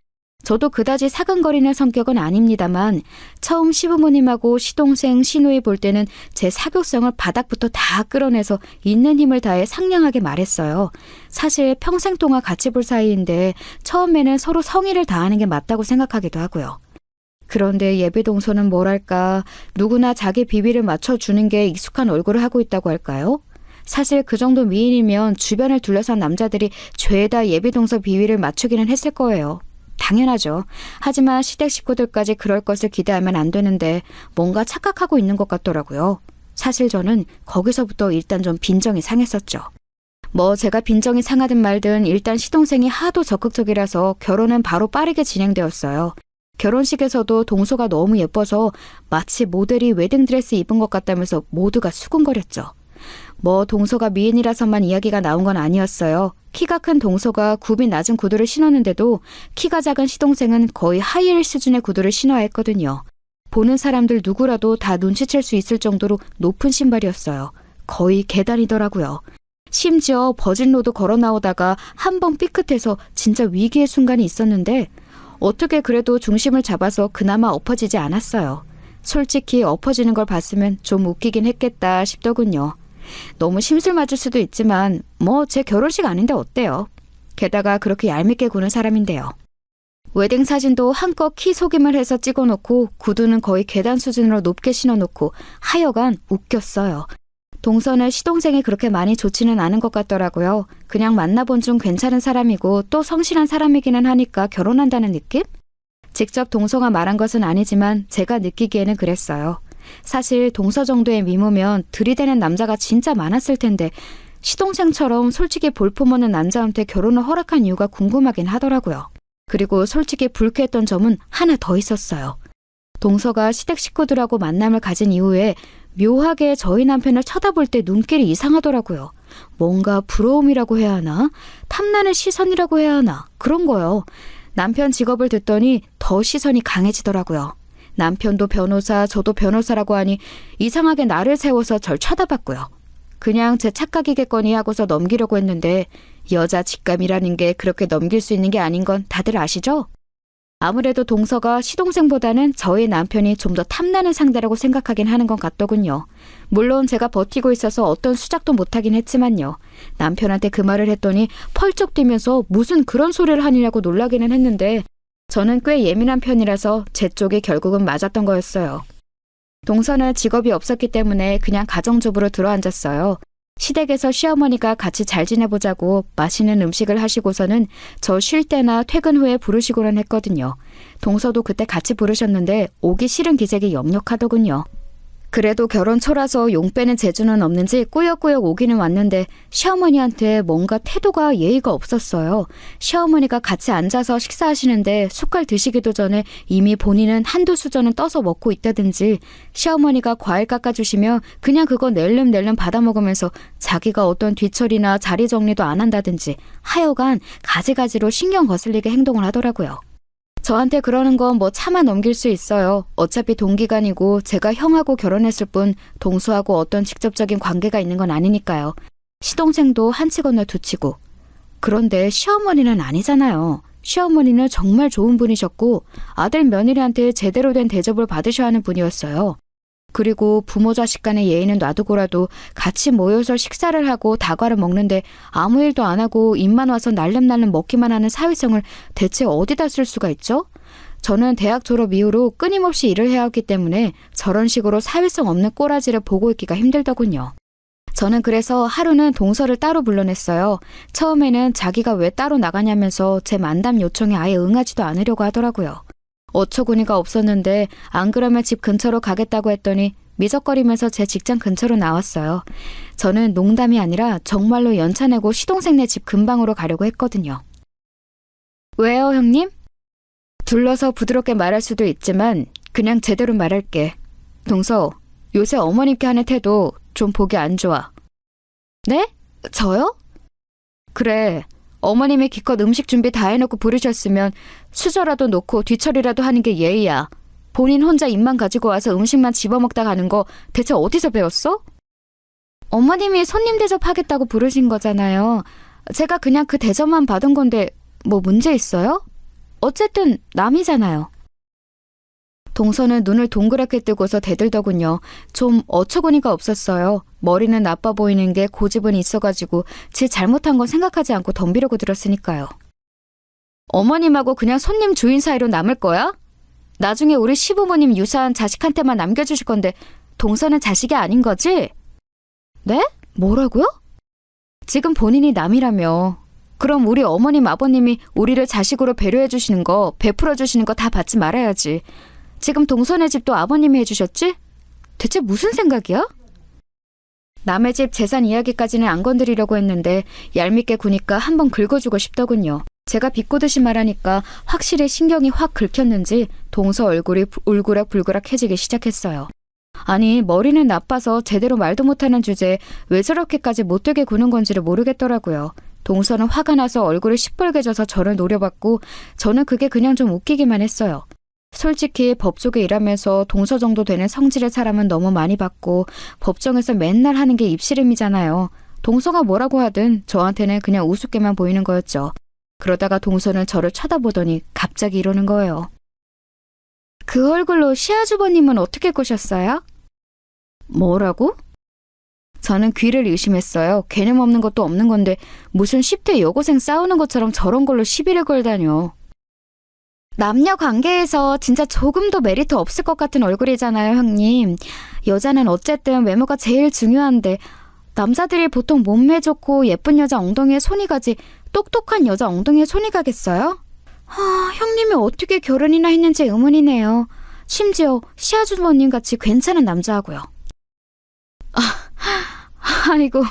저도 그다지 사근거리는 성격은 아닙니다만 처음 시부모님하고 시동생, 시누이 볼 때는 제 사교성을 바닥부터 다 끌어내서 있는 힘을 다해 상냥하게 말했어요. 사실 평생 동안 같이 볼 사이인데 처음에는 서로 성의를 다하는 게 맞다고 생각하기도 하고요. 그런데 예비동서는 뭐랄까 누구나 자기 비위를 맞춰주는 게 익숙한 얼굴을 하고 있다고 할까요? 사실 그 정도 미인이면 주변을 둘러싼 남자들이 죄다 예비동서 비위를 맞추기는 했을 거예요. 당연하죠. 하지만 시댁 식구들까지 그럴 것을 기대하면 안 되는데 뭔가 착각하고 있는 것 같더라고요. 사실 저는 거기서부터 일단 좀 빈정이 상했었죠. 제가 빈정이 상하든 말든 일단 시동생이 하도 적극적이라서 결혼은 바로 빠르게 진행되었어요. 결혼식에서도 동서가 너무 예뻐서 마치 모델이 웨딩드레스 입은 것 같다면서 모두가 수군거렸죠. 동서가 미인이라서만 이야기가 나온 건 아니었어요. 키가 큰 동서가 굽이 낮은 구두를 신었는데도 키가 작은 시동생은 거의 하이힐 수준의 구두를 신어야 했거든요. 보는 사람들 누구라도 다 눈치챌 수 있을 정도로 높은 신발이었어요. 거의 계단이더라고요. 심지어 버진로도 걸어 나오다가 한 번 삐끗해서 진짜 위기의 순간이 있었는데 어떻게 그래도 중심을 잡아서 그나마 엎어지지 않았어요. 솔직히 엎어지는 걸 봤으면 좀 웃기긴 했겠다 싶더군요. 너무 심술 맞을 수도 있지만 제 결혼식 아닌데 어때요? 게다가 그렇게 얄밉게 구는 사람인데요. 웨딩 사진도 한껏 키 속임을 해서 찍어놓고 구두는 거의 계단 수준으로 높게 신어놓고 하여간 웃겼어요. 동서는 시동생이 그렇게 많이 좋지는 않은 것 같더라고요. 그냥 만나본 중 괜찮은 사람이고 또 성실한 사람이기는 하니까 결혼한다는 느낌? 직접 동서가 말한 것은 아니지만 제가 느끼기에는 그랬어요. 사실 동서 정도의 미모면 들이대는 남자가 진짜 많았을 텐데 시동생처럼 솔직히 볼품없는 남자한테 결혼을 허락한 이유가 궁금하긴 하더라고요. 그리고 솔직히 불쾌했던 점은 하나 더 있었어요. 동서가 시댁 식구들하고 만남을 가진 이후에 묘하게 저희 남편을 쳐다볼 때 눈길이 이상하더라고요. 뭔가 부러움이라고 해야 하나? 탐나는 시선이라고 해야 하나? 그런 거요. 남편 직업을 듣더니 더 시선이 강해지더라고요. 남편도 변호사, 저도 변호사라고 하니 이상하게 나를 세워서 절 쳐다봤고요. 그냥 제 착각이겠거니 하고서 넘기려고 했는데 여자 직감이라는 게 그렇게 넘길 수 있는 게 아닌 건 다들 아시죠? 아무래도 동서가 시동생보다는 저희 남편이 좀 더 탐나는 상대라고 생각하긴 하는 것 같더군요. 물론 제가 버티고 있어서 어떤 수작도 못하긴 했지만요. 남편한테 그 말을 했더니 펄쩍 뛰면서 무슨 그런 소리를 하느냐고 놀라기는 했는데 저는 꽤 예민한 편이라서 제 쪽이 결국은 맞았던 거였어요. 동서는 직업이 없었기 때문에 그냥 가정주부로 들어앉았어요. 시댁에서 시어머니가 같이 잘 지내보자고 맛있는 음식을 하시고서는 저 쉴 때나 퇴근 후에 부르시고는 했거든요. 동서도 그때 같이 부르셨는데 오기 싫은 기색이 역력하더군요. 그래도 결혼 초라서 용 빼는 재주는 없는지 꾸역꾸역 오기는 왔는데 시어머니한테 뭔가 태도가 예의가 없었어요. 시어머니가 같이 앉아서 식사하시는데 숟갈 드시기도 전에 이미 본인은 한두 수저는 떠서 먹고 있다든지, 시어머니가 과일 깎아주시면 그냥 그거 낼름낼름 받아먹으면서 자기가 어떤 뒤처리나 자리 정리도 안 한다든지, 하여간 가지가지로 신경 거슬리게 행동을 하더라고요. 저한테 그러는 건 뭐 차마 넘길 수 있어요. 어차피 동기간이고 제가 형하고 결혼했을 뿐 동수하고 어떤 직접적인 관계가 있는 건 아니니까요. 시동생도 한치 건너 두치고. 그런데 시어머니는 아니잖아요. 시어머니는 정말 좋은 분이셨고 아들 며느리한테 제대로 된 대접을 받으셔야 하는 분이었어요. 그리고 부모 자식 간의 예의는 놔두고라도 같이 모여서 식사를 하고 다과를 먹는데 아무 일도 안 하고 입만 와서 날름날름 먹기만 하는 사회성을 대체 어디다 쓸 수가 있죠? 저는 대학 졸업 이후로 끊임없이 일을 해왔기 때문에 저런 식으로 사회성 없는 꼬라지를 보고 있기가 힘들더군요. 저는 그래서 하루는 동서를 따로 불러냈어요. 처음에는 자기가 왜 따로 나가냐면서 제 만담 요청에 아예 응하지도 않으려고 하더라고요. 어처구니가 없었는데 안 그러면 집 근처로 가겠다고 했더니 미적거리면서 제 직장 근처로 나왔어요. 저는 농담이 아니라 정말로 연차 내고 시동생네 집 근방으로 가려고 했거든요. 왜요, 형님? 둘러서 부드럽게 말할 수도 있지만 그냥 제대로 말할게. 동서, 요새 어머님께 하는 태도 좀 보기 안 좋아. 네? 저요? 그래. 어머님이 기껏 음식 준비 다 해놓고 부르셨으면 수저라도 놓고 뒤처리라도 하는 게 예의야. 본인 혼자 입만 가지고 와서 음식만 집어먹다 가는 거 대체 어디서 배웠어? 어머님이 손님 대접하겠다고 부르신 거잖아요. 제가 그냥 그 대접만 받은 건데 뭐 문제 있어요? 어쨌든 남이잖아요. 동서는 눈을 동그랗게 뜨고서 대들더군요. 좀 어처구니가 없었어요. 머리는 나빠 보이는 게 고집은 있어가지고 제 잘못한 건 생각하지 않고 덤비려고 들었으니까요. 어머님하고 그냥 손님 주인 사이로 남을 거야? 나중에 우리 시부모님 유산 자식한테만 남겨주실 건데 동서는 자식이 아닌 거지? 네? 뭐라고요? 지금 본인이 남이라며. 그럼 우리 어머님 아버님이 우리를 자식으로 배려해 주시는 거, 베풀어 주시는 거 다 받지 말아야지. 지금 동서네 집도 아버님이 해주셨지? 대체 무슨 생각이야? 남의 집 재산 이야기까지는 안 건드리려고 했는데 얄밉게 구니까 한번 긁어주고 싶더군요. 제가 비꼬듯이 말하니까 확실히 신경이 확 긁혔는지 동서 얼굴이 울그락불그락해지기 시작했어요. 아니, 머리는 나빠서 제대로 말도 못하는 주제에 왜 저렇게까지 못되게 구는 건지를 모르겠더라고요. 동서는 화가 나서 얼굴이 시뻘개져서 저를 노려봤고 저는 그게 그냥 좀 웃기기만 했어요. 솔직히 법조계 일하면서 동서 정도 되는 성질의 사람은 너무 많이 봤고 법정에서 맨날 하는 게 입씨름이잖아요. 동서가 뭐라고 하든 저한테는 그냥 우습게만 보이는 거였죠. 그러다가 동서는 저를 쳐다보더니 갑자기 이러는 거예요. 그 얼굴로 시아주버님은 어떻게 꼬셨어요? 뭐라고? 저는 귀를 의심했어요. 개념 없는 것도 없는 건데 무슨 10대 여고생 싸우는 것처럼 저런 걸로 시비를 걸다뇨. 남녀 관계에서 진짜 조금도 메리트 없을 것 같은 얼굴이잖아요, 형님. 여자는 어쨌든 외모가 제일 중요한데 남자들이 보통 몸매 좋고 예쁜 여자 엉덩이에 손이 가지 똑똑한 여자 엉덩이에 손이 가겠어요? 형님이 어떻게 결혼이나 했는지 의문이네요. 심지어 시아주버님 같이 괜찮은 남자하고요. 아이고.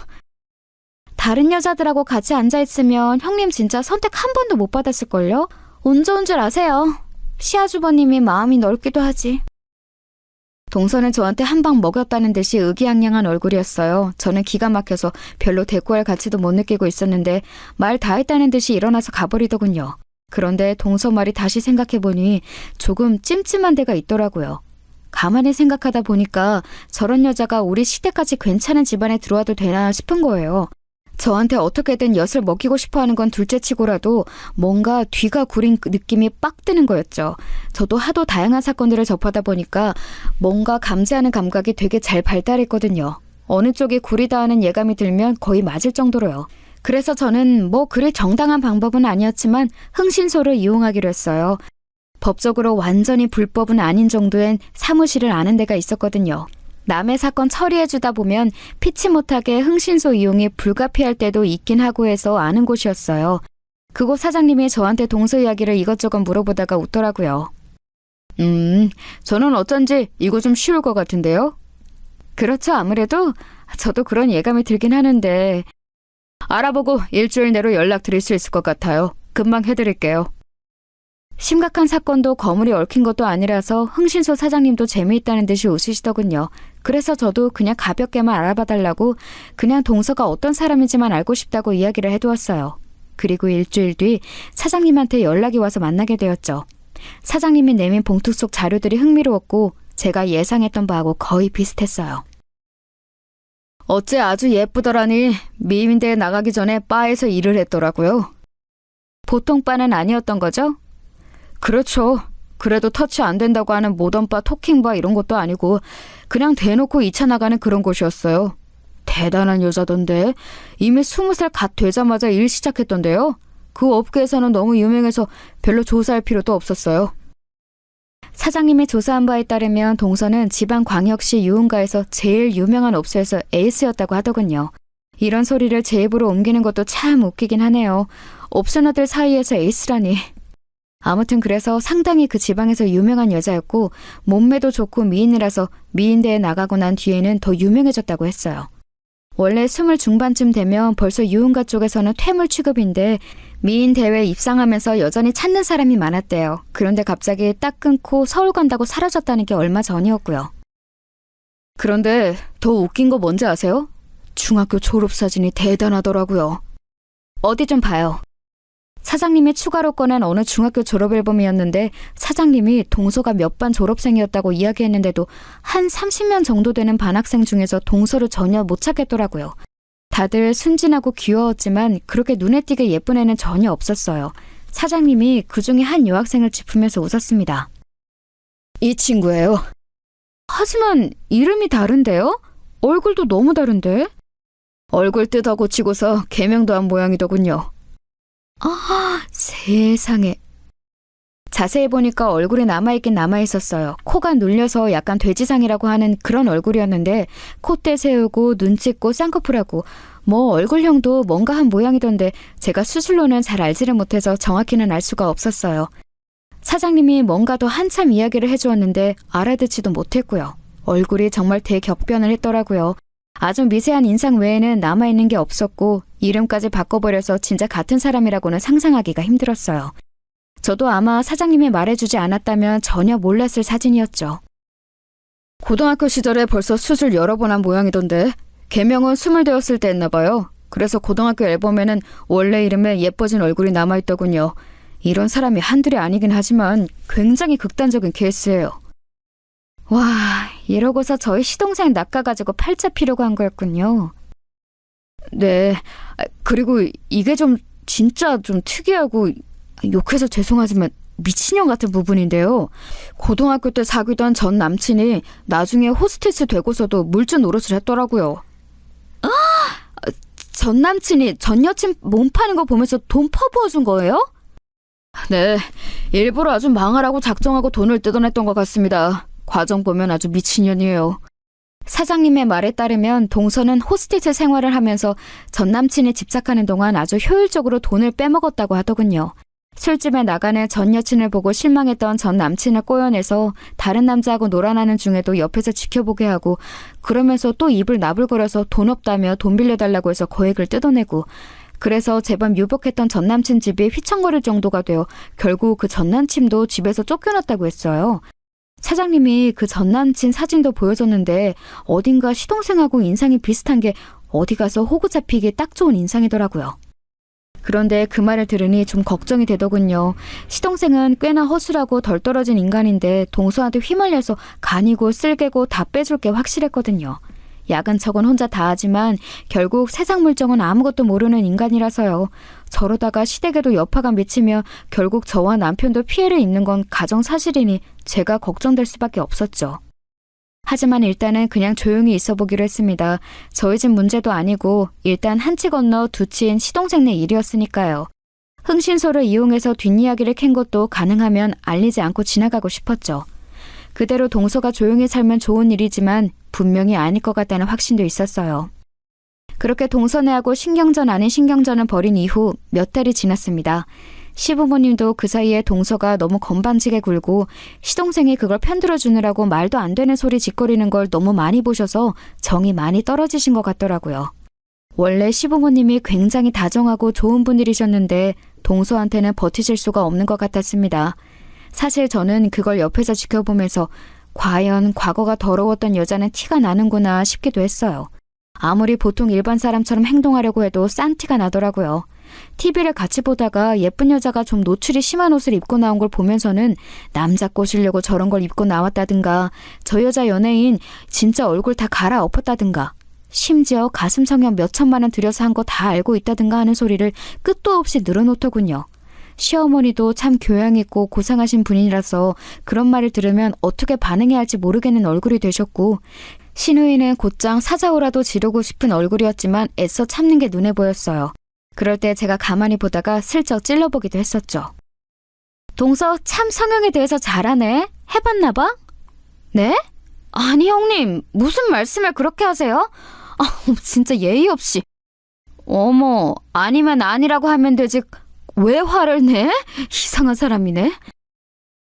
다른 여자들하고 같이 앉아있으면 형님 진짜 선택 한 번도 못 받았을걸요? 운 좋은 줄 아세요. 시아주버님이 마음이 넓기도 하지. 동서는 저한테 한 방 먹였다는 듯이 의기양양한 얼굴이었어요. 저는 기가 막혀서 별로 대꾸할 가치도 못 느끼고 있었는데 말 다 했다는 듯이 일어나서 가버리더군요. 그런데 동서 말이 다시 생각해보니 조금 찜찜한 데가 있더라고요. 가만히 생각하다 보니까 저런 여자가 우리 시대까지 괜찮은 집안에 들어와도 되나 싶은 거예요. 저한테 어떻게든 엿을 먹이고 싶어하는 건 둘째치고라도 뭔가 뒤가 구린 느낌이 빡 드는 거였죠. 저도 하도 다양한 사건들을 접하다 보니까 뭔가 감지하는 감각이 되게 잘 발달했거든요. 어느 쪽이 구리다 하는 예감이 들면 거의 맞을 정도로요. 그래서 저는 뭐 그리 정당한 방법은 아니었지만 흥신소를 이용하기로 했어요. 법적으로 완전히 불법은 아닌 정도엔 사무실을 아는 데가 있었거든요. 남의 사건 처리해주다 보면 피치 못하게 흥신소 이용이 불가피할 때도 있긴 하고 해서 아는 곳이었어요. 그곳 사장님이 저한테 동서 이야기를 이것저것 물어보다가 웃더라고요. 저는 어쩐지 이거 좀 쉬울 것 같은데요? 그렇죠. 아무래도 저도 그런 예감이 들긴 하는데 알아보고 일주일 내로 연락드릴 수 있을 것 같아요. 금방 해드릴게요. 심각한 사건도 거물이 얽힌 것도 아니라서 흥신소 사장님도 재미있다는 듯이 웃으시더군요. 그래서 저도 그냥 가볍게만 알아봐달라고 그냥 동서가 어떤 사람인지만 알고 싶다고 이야기를 해두었어요. 그리고 일주일 뒤 사장님한테 연락이 와서 만나게 되었죠. 사장님이 내민 봉투 속 자료들이 흥미로웠고 제가 예상했던 바하고 거의 비슷했어요. 어째 아주 예쁘더라니 미인대에 나가기 전에 바에서 일을 했더라고요. 보통 바는 아니었던 거죠? 그렇죠. 그래도 터치 안 된다고 하는 모던바, 토킹바 이런 것도 아니고 그냥 대놓고 2차 나가는 그런 곳이었어요. 대단한 여자던데 이미 20살 갓 되자마자 일 시작했던데요. 그 업계에서는 너무 유명해서 별로 조사할 필요도 없었어요. 사장님이 조사한 바에 따르면 동서는 지방광역시 유흥가에서 제일 유명한 업소에서 에이스였다고 하더군요. 이런 소리를 제 입으로 옮기는 것도 참 웃기긴 하네요. 업소나들 사이에서 에이스라니. 아무튼 그래서 상당히 그 지방에서 유명한 여자였고 몸매도 좋고 미인이라서 미인대에 나가고 난 뒤에는 더 유명해졌다고 했어요. 원래 20 중반쯤 되면 벌써 유흥가 쪽에서는 퇴물 취급인데 미인 대회에 입상하면서 여전히 찾는 사람이 많았대요. 그런데 갑자기 딱 끊고 서울 간다고 사라졌다는 게 얼마 전이었고요. 그런데 더 웃긴 거 뭔지 아세요? 중학교 졸업사진이 대단하더라고요. 어디 좀 봐요. 사장님이 추가로 꺼낸 어느 중학교 졸업앨범이었는데 사장님이 동서가 몇 반 졸업생이었다고 이야기했는데도 한 30명 정도 되는 반학생 중에서 동서를 전혀 못 찾겠더라고요. 다들 순진하고 귀여웠지만 그렇게 눈에 띄게 예쁜 애는 전혀 없었어요. 사장님이 그중에 한 여학생을 짚으면서 웃었습니다. 이 친구예요. 하지만 이름이 다른데요? 얼굴도 너무 다른데? 얼굴 뜯어 고치고서 개명도 한 모양이더군요. 아, 세상에. 자세히 보니까 얼굴이 남아있긴 남아있었어요. 코가 눌려서 약간 돼지상이라고 하는 그런 얼굴이었는데 콧대 세우고 눈 찢고 쌍꺼풀하고 뭐 얼굴형도 뭔가 한 모양이던데 제가 수술로는 잘 알지를 못해서 정확히는 알 수가 없었어요. 사장님이 뭔가 더 한참 이야기를 해주었는데 알아듣지도 못했고요. 얼굴이 정말 대격변을 했더라고요. 아주 미세한 인상 외에는 남아있는 게 없었고 이름까지 바꿔버려서 진짜 같은 사람이라고는 상상하기가 힘들었어요. 저도 아마 사장님이 말해주지 않았다면 전혀 몰랐을 사진이었죠. 고등학교 시절에 벌써 수술 여러 번 한 모양이던데 개명은 20 되었을 때 했나 봐요. 그래서 고등학교 앨범에는 원래 이름에 예뻐진 얼굴이 남아있더군요. 이런 사람이 한둘이 아니긴 하지만 굉장히 극단적인 케이스예요. 와, 이러고서 저희 시동생 낚아가지고 팔자 피려고 한 거였군요. 네, 그리고 이게 진짜 좀 특이하고 욕해서 죄송하지만 미친년 같은 부분인데요. 고등학교 때 사귀던 전 남친이 나중에 호스티스 되고서도 물주 노릇을 했더라고요. 아, 전 남친이 전 여친 몸 파는 거 보면서 돈 퍼부어준 거예요? 네, 일부러 아주 망하라고 작정하고 돈을 뜯어냈던 것 같습니다. 과정 보면 아주 미친년이에요. 사장님의 말에 따르면 동서는 호스티스 생활을 하면서 전 남친이 집착하는 동안 아주 효율적으로 돈을 빼먹었다고 하더군요. 술집에 나가는 전 여친을 보고 실망했던 전 남친을 꼬여내서 다른 남자하고 놀아나는 중에도 옆에서 지켜보게 하고 그러면서 또 입을 나불거려서 돈 없다며 돈 빌려달라고 해서 거액을 뜯어내고 그래서 제법 유복했던 전 남친 집이 휘청거릴 정도가 되어 결국 그 전 남친도 집에서 쫓겨났다고 했어요. 사장님이 그 전 남친 사진도 보여줬는데 어딘가 시동생하고 인상이 비슷한 게 어디 가서 호구 잡히기 딱 좋은 인상이더라고요. 그런데 그 말을 들으니 좀 걱정이 되더군요. 시동생은 꽤나 허술하고 덜 떨어진 인간인데 동서한테 휘말려서 간이고 쓸개고 다 빼줄 게 확실했거든요. 야근 척은 혼자 다 하지만 결국 세상 물정은 아무것도 모르는 인간이라서요. 저러다가 시댁에도 여파가 미치며 결국 저와 남편도 피해를 입는 건 가정사실이니 제가 걱정될 수밖에 없었죠. 하지만 일단은 그냥 조용히 있어 보기로 했습니다. 저희 집 문제도 아니고 일단 한 치 건너 두 치인 시동생네 일이었으니까요. 흥신소를 이용해서 뒷이야기를 캔 것도 가능하면 알리지 않고 지나가고 싶었죠. 그대로 동서가 조용히 살면 좋은 일이지만 분명히 아닐 것 같다는 확신도 있었어요. 그렇게 동서네하고 신경전 아닌 신경전을 벌인 이후 몇 달이 지났습니다. 시부모님도 그 사이에 동서가 너무 건방지게 굴고 시동생이 그걸 편들어주느라고 말도 안 되는 소리 짓거리는 걸 너무 많이 보셔서 정이 많이 떨어지신 것 같더라고요. 원래 시부모님이 굉장히 다정하고 좋은 분들이셨는데 동서한테는 버티실 수가 없는 것 같았습니다. 사실 저는 그걸 옆에서 지켜보면서 과연 과거가 더러웠던 여자는 티가 나는구나 싶기도 했어요. 아무리 보통 일반 사람처럼 행동하려고 해도 싼 티가 나더라고요. TV를 같이 보다가 예쁜 여자가 좀 노출이 심한 옷을 입고 나온 걸 보면서는 남자 꼬시려고 저런 걸 입고 나왔다든가, 저 여자 연예인 진짜 얼굴 다 갈아엎었다든가, 심지어 가슴 성형 몇 천만 원 들여서 한 거 다 알고 있다든가 하는 소리를 끝도 없이 늘어놓더군요. 시어머니도 참 교양 있고 고상하신 분이라서 그런 말을 들으면 어떻게 반응해야 할지 모르겠는 얼굴이 되셨고, 신우이는 곧장 사자오라도 지르고 싶은 얼굴이었지만 애써 참는 게 눈에 보였어요. 그럴 때 제가 가만히 보다가 슬쩍 찔러보기도 했었죠. 동서 참 성형에 대해서 잘하네? 해봤나 봐? 네? 아니 형님, 무슨 말씀을 그렇게 하세요? 진짜 예의 없이. 어머, 아니면 아니라고 하면 되지. 왜 화를 내? 이상한 사람이네.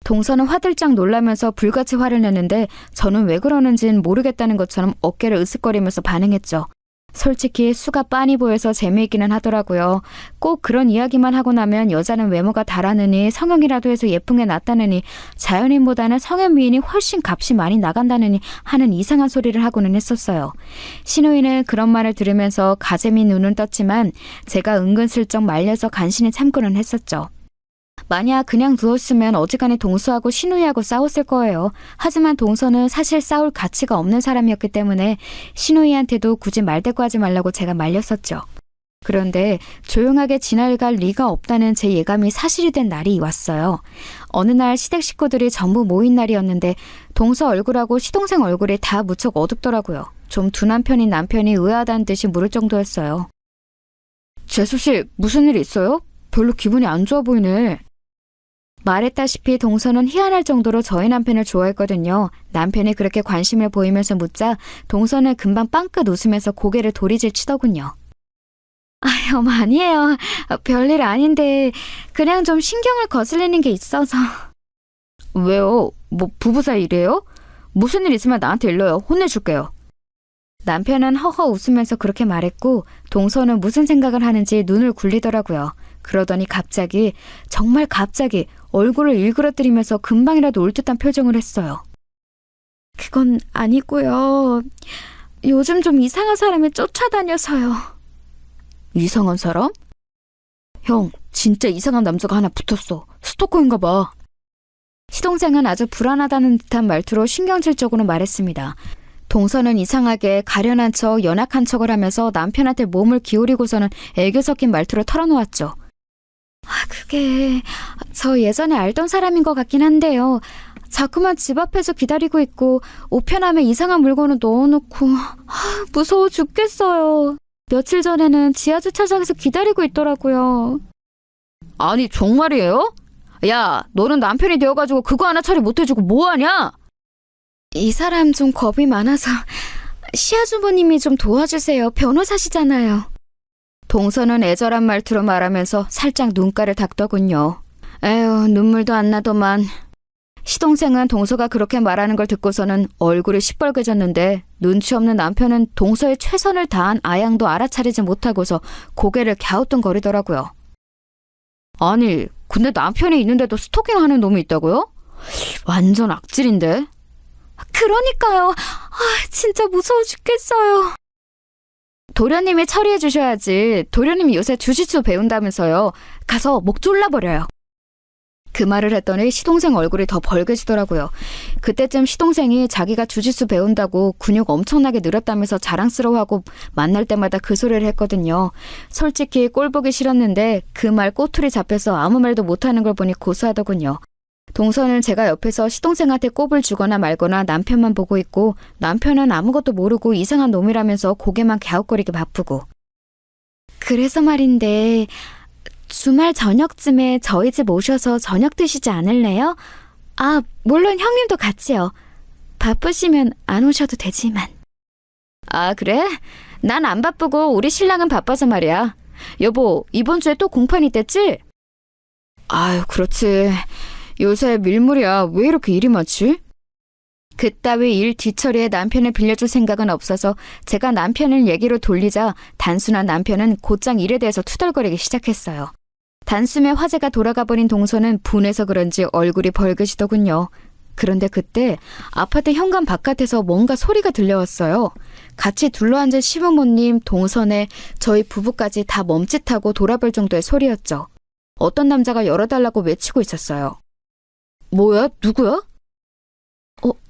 동서는 화들짝 놀라면서 불같이 화를 내는데 저는 왜 그러는진 모르겠다는 것처럼 어깨를 으쓱거리면서 반응했죠. 솔직히 수가 빤히 보여서 재미있기는 하더라고요. 꼭 그런 이야기만 하고 나면 여자는 외모가 다라느니 성형이라도 해서 예쁜 게 낫다느니 자연인보다는 성형 미인이 훨씬 값이 많이 나간다느니 하는 이상한 소리를 하고는 했었어요. 신우이는 그런 말을 들으면서 가재미 눈은 떴지만 제가 은근슬쩍 말려서 간신히 참고는 했었죠. 만약 그냥 두었으면 어지간히 동서하고 신우이하고 싸웠을 거예요. 하지만 동서는 사실 싸울 가치가 없는 사람이었기 때문에 신우이한테도 굳이 말대꾸하지 말라고 제가 말렸었죠. 그런데 조용하게 지나갈 리가 없다는 제 예감이 사실이 된 날이 왔어요. 어느 날 시댁 식구들이 전부 모인 날이었는데 동서 얼굴하고 시동생 얼굴이 다 무척 어둡더라고요. 좀 둔한 편인 남편이 의아하다는 듯이 물을 정도였어요. 재수씨, 무슨 일 있어요? 별로 기분이 안 좋아 보이네. 말했다시피 동서는 희한할 정도로 저희 남편을 좋아했거든요. 남편이 그렇게 관심을 보이면서 묻자 동서는 금방 빵긋 웃으면서 고개를 도리질 치더군요. 아유, 아니에요. 별일 아닌데 그냥 좀 신경을 거슬리는 게 있어서. 왜요? 뭐 부부 사이 일이에요? 무슨 일 있으면 나한테 일러요. 혼내줄게요. 남편은 허허 웃으면서 그렇게 말했고 동서는 무슨 생각을 하는지 눈을 굴리더라고요. 그러더니 갑자기, 정말 갑자기 얼굴을 일그러뜨리면서 금방이라도 울 듯한 표정을 했어요. 그건 아니고요. 요즘 좀 이상한 사람이 쫓아다녀서요. 이상한 사람? 형, 진짜 이상한 남자가 하나 붙었어. 스토커인가 봐. 시동생은 아주 불안하다는 듯한 말투로 신경질적으로 말했습니다. 동서는 이상하게 가련한 척, 연약한 척을 하면서 남편한테 몸을 기울이고서는 애교 섞인 말투로 털어놓았죠. 그게 저 예전에 알던 사람인 것 같긴 한데요. 자꾸만 집 앞에서 기다리고 있고 우편함에 이상한 물건을 넣어놓고 무서워 죽겠어요. 며칠 전에는 지하 주차장에서 기다리고 있더라고요. 아니 정말이에요? 야, 너는 남편이 되어가지고 그거 하나 처리 못해주고 뭐하냐? 이 사람 좀 겁이 많아서 시아주버님이 좀 도와주세요. 변호사시잖아요. 동서는 애절한 말투로 말하면서 살짝 눈가를 닦더군요. 에휴, 눈물도 안 나더만. 시동생은 동서가 그렇게 말하는 걸 듣고서는 얼굴이 시뻘개졌는데 눈치 없는 남편은 동서의 최선을 다한 아양도 알아차리지 못하고서 고개를 갸우뚱거리더라고요. 아니, 근데 남편이 있는데도 스토킹하는 놈이 있다고요? 완전 악질인데? 그러니까요. 진짜 무서워 죽겠어요. 도련님이 처리해 주셔야지. 도련님이 요새 주짓수 배운다면서요. 가서 목 졸라버려요. 그 말을 했더니 시동생 얼굴이 더 벌개지더라고요. 그때쯤 시동생이 자기가 주짓수 배운다고 근육 엄청나게 늘었다면서 자랑스러워하고 만날 때마다 그 소리를 했거든요. 솔직히 꼴 보기 싫었는데 그 말 꼬투리 잡혀서 아무 말도 못하는 걸 보니 고소하더군요. 동서는 제가 옆에서 시동생한테 꼽을 주거나 말거나 남편만 보고 있고 남편은 아무것도 모르고 이상한 놈이라면서 고개만 갸웃거리게 바쁘고. 그래서 말인데 주말 저녁쯤에 저희 집 오셔서 저녁 드시지 않을래요? 물론 형님도 같이요. 바쁘시면 안 오셔도 되지만. 그래? 난 안 바쁘고 우리 신랑은 바빠서 말이야. 여보, 이번 주에 또 공판 있댔지? 아유, 그렇지. 요새 밀물이야. 왜 이렇게 일이 많지? 그따위 일 뒤처리에 남편을 빌려줄 생각은 없어서 제가 남편을 얘기로 돌리자 단순한 남편은 곧장 일에 대해서 투덜거리기 시작했어요. 단숨에 화제가 돌아가 버린 동서는 분해서 그런지 얼굴이 벌겋이더군요. 그런데 그때 아파트 현관 바깥에서 뭔가 소리가 들려왔어요. 같이 둘러앉은 시부모님, 동선에 저희 부부까지 다 멈칫하고 돌아볼 정도의 소리였죠. 어떤 남자가 열어달라고 외치고 있었어요. 뭐야? 누구야?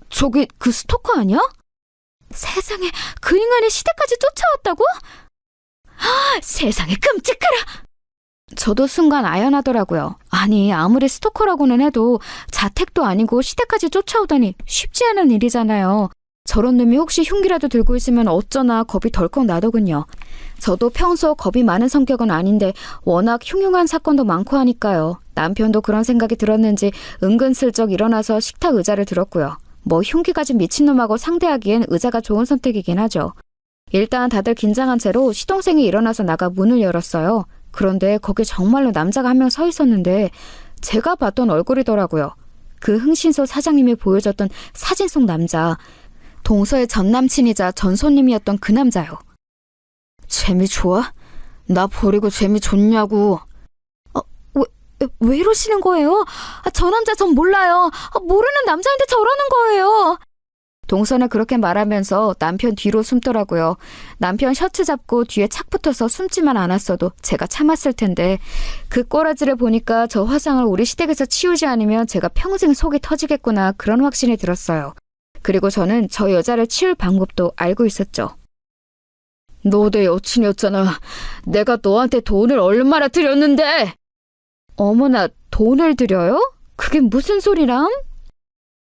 저기 그 스토커 아니야? 세상에, 그 인간이 시댁까지 쫓아왔다고? 세상에, 끔찍하라! 저도 순간 아연하더라고요. 아니, 아무리 스토커라고는 해도 자택도 아니고 시댁까지 쫓아오다니 쉽지 않은 일이잖아요. 저런 놈이 혹시 흉기라도 들고 있으면 어쩌나 겁이 덜컥 나더군요. 저도 평소 겁이 많은 성격은 아닌데 워낙 흉흉한 사건도 많고 하니까요. 남편도 그런 생각이 들었는지 은근슬쩍 일어나서 식탁 의자를 들었고요. 뭐 흉기 가진 미친놈하고 상대하기엔 의자가 좋은 선택이긴 하죠. 일단 다들 긴장한 채로 시동생이 일어나서 나가 문을 열었어요. 그런데 거기 정말로 남자가 한 명 서 있었는데 제가 봤던 얼굴이더라고요. 그 흥신소 사장님이 보여줬던 사진 속 남자, 동서의 전 남친이자 전 손님이었던 그 남자요. 재미 좋아? 나 버리고 재미 좋냐고. 왜 이러시는 거예요? 저 남자 전 몰라요. 모르는 남자인데 저러는 거예요. 동서는 그렇게 말하면서 남편 뒤로 숨더라고요. 남편 셔츠 잡고 뒤에 착 붙어서 숨지만 않았어도 제가 참았을 텐데 그 꼬라지를 보니까 저 화상을 우리 시댁에서 치우지 않으면 제가 평생 속이 터지겠구나 그런 확신이 들었어요. 그리고 저는 저 여자를 치울 방법도 알고 있었죠. 너 내 여친이었잖아. 내가 너한테 돈을 얼마나 드렸는데. 어머나, 돈을 드려요? 그게 무슨 소리람?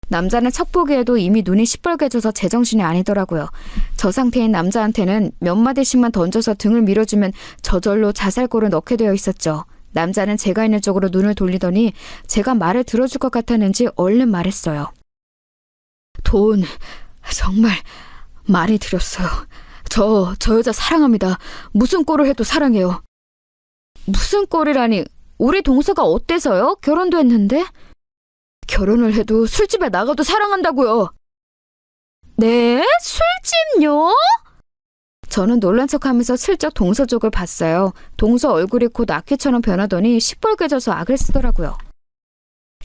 남자는 척 보기에도 이미 눈이 시뻘개져서 제정신이 아니더라고요. 저 상태인 남자한테는 몇 마디씩만 던져서 등을 밀어주면 저절로 자살골을 넣게 되어 있었죠. 남자는 제가 있는 쪽으로 눈을 돌리더니 제가 말을 들어줄 것 같았는지 얼른 말했어요. 돈 정말 많이 드렸어요. 저 여자 사랑합니다. 무슨 꼴을 해도 사랑해요. 무슨 꼴이라니? 우리 동서가 어때서요? 결혼도 했는데? 결혼을 해도 술집에 나가도 사랑한다고요. 네? 술집요? 저는 놀란 척하면서 슬쩍 동서 쪽을 봤어요. 동서 얼굴이 곧 악귀처럼 변하더니 시뻘개져서 악을 쓰더라고요.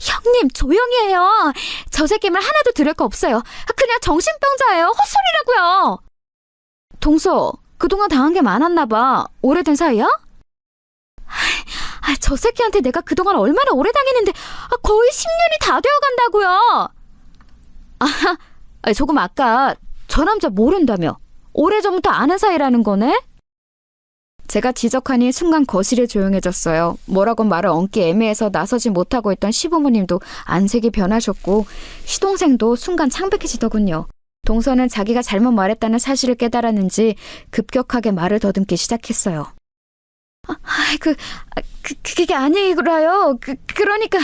형님, 조용히 해요. 저 새끼 말 하나도 들을 거 없어요. 그냥 정신병자예요. 헛소리라고요. 동서, 그동안 당한 게 많았나 봐. 오래된 사이야? 저 새끼한테 내가 그동안 얼마나 오래 당했는데 거의 10년이 다 되어간다고요. 조금 아까 저 남자 모른다며. 오래전부터 아는 사이라는 거네? 제가 지적하니 순간 거실이 조용해졌어요. 뭐라고 말을 얹기 애매해서 나서지 못하고 있던 시부모님도 안색이 변하셨고 시동생도 순간 창백해지더군요. 동서는 자기가 잘못 말했다는 사실을 깨달았는지 급격하게 말을 더듬기 시작했어요. 그게 아니라요. 그러니까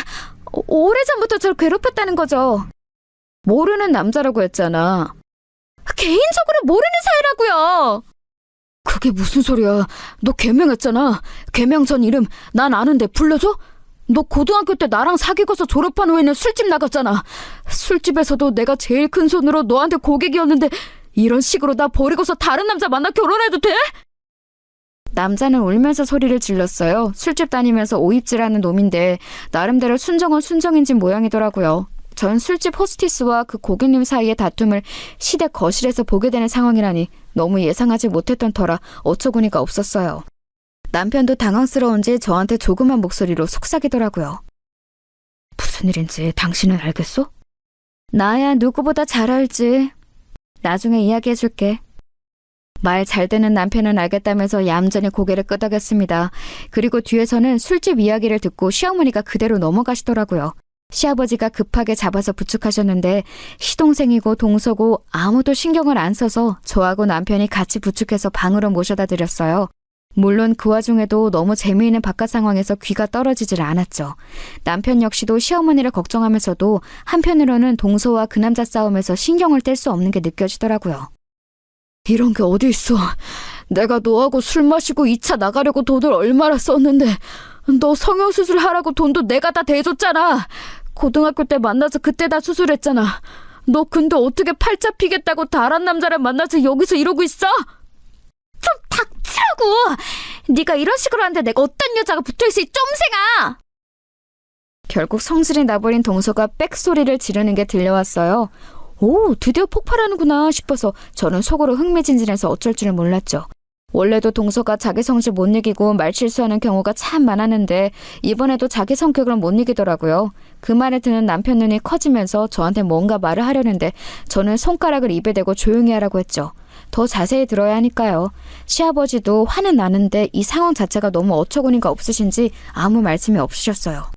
오래전부터 저를 괴롭혔다는 거죠. 모르는 남자라고 했잖아. 개인적으로 모르는 사이라고요. 그게 무슨 소리야. 너 개명했잖아. 개명 전 이름 난 아는데 불러줘? 너 고등학교 때 나랑 사귀고서 졸업한 후에는 술집 나갔잖아. 술집에서도 내가 제일 큰 손으로 너한테 고객이었는데 이런 식으로 나 버리고서 다른 남자 만나 결혼해도 돼? 남자는 울면서 소리를 질렀어요. 술집 다니면서 오입질하는 놈인데 나름대로 순정은 순정인진 모양이더라고요. 전 술집 호스티스와 그 고객님 사이의 다툼을 시댁 거실에서 보게 되는 상황이라니 너무 예상하지 못했던 터라 어처구니가 없었어요. 남편도 당황스러운지 저한테 조그만 목소리로 속삭이더라고요. 무슨 일인지 당신은 알겠어? 나야 누구보다 잘 알지. 나중에 이야기해줄게. 말 잘 듣는 남편은 알겠다면서 얌전히 고개를 끄덕였습니다. 그리고 뒤에서는 술집 이야기를 듣고 시어머니가 그대로 넘어가시더라고요. 시아버지가 급하게 잡아서 부축하셨는데 시동생이고 동서고 아무도 신경을 안 써서 저하고 남편이 같이 부축해서 방으로 모셔다 드렸어요. 물론 그 와중에도 너무 재미있는 바깥 상황에서 귀가 떨어지질 않았죠. 남편 역시도 시어머니를 걱정하면서도 한편으로는 동서와 그 남자 싸움에서 신경을 뗄 수 없는 게 느껴지더라고요. 이런 게 어디 있어. 내가 너하고 술 마시고 2차 나가려고 돈을 얼마나 썼는데 너 성형수술 하라고 돈도 내가 다 대줬잖아. 고등학교 때 만나서 그때 다 수술했잖아. 너 근데 어떻게 팔자 피겠다고 다른 남자를 만나서 여기서 이러고 있어? 좀 닥치라고! 네가 이런 식으로 하는데 내가 어떤 여자가 붙어있어, 이 쫌생아! 결국 성질이 나버린 동서가 빽소리를 지르는 게 들려왔어요. 오, 드디어 폭발하는구나 싶어서 저는 속으로 흥미진진해서 어쩔 줄을 몰랐죠. 원래도 동서가 자기 성질 못 이기고 말실수하는 경우가 참 많았는데 이번에도 자기 성격을 못 이기더라고요. 그 말을 듣는 남편 눈이 커지면서 저한테 뭔가 말을 하려는데 저는 손가락을 입에 대고 조용히 하라고 했죠. 더 자세히 들어야 하니까요. 시아버지도 화는 나는데 이 상황 자체가 너무 어처구니가 없으신지 아무 말씀이 없으셨어요.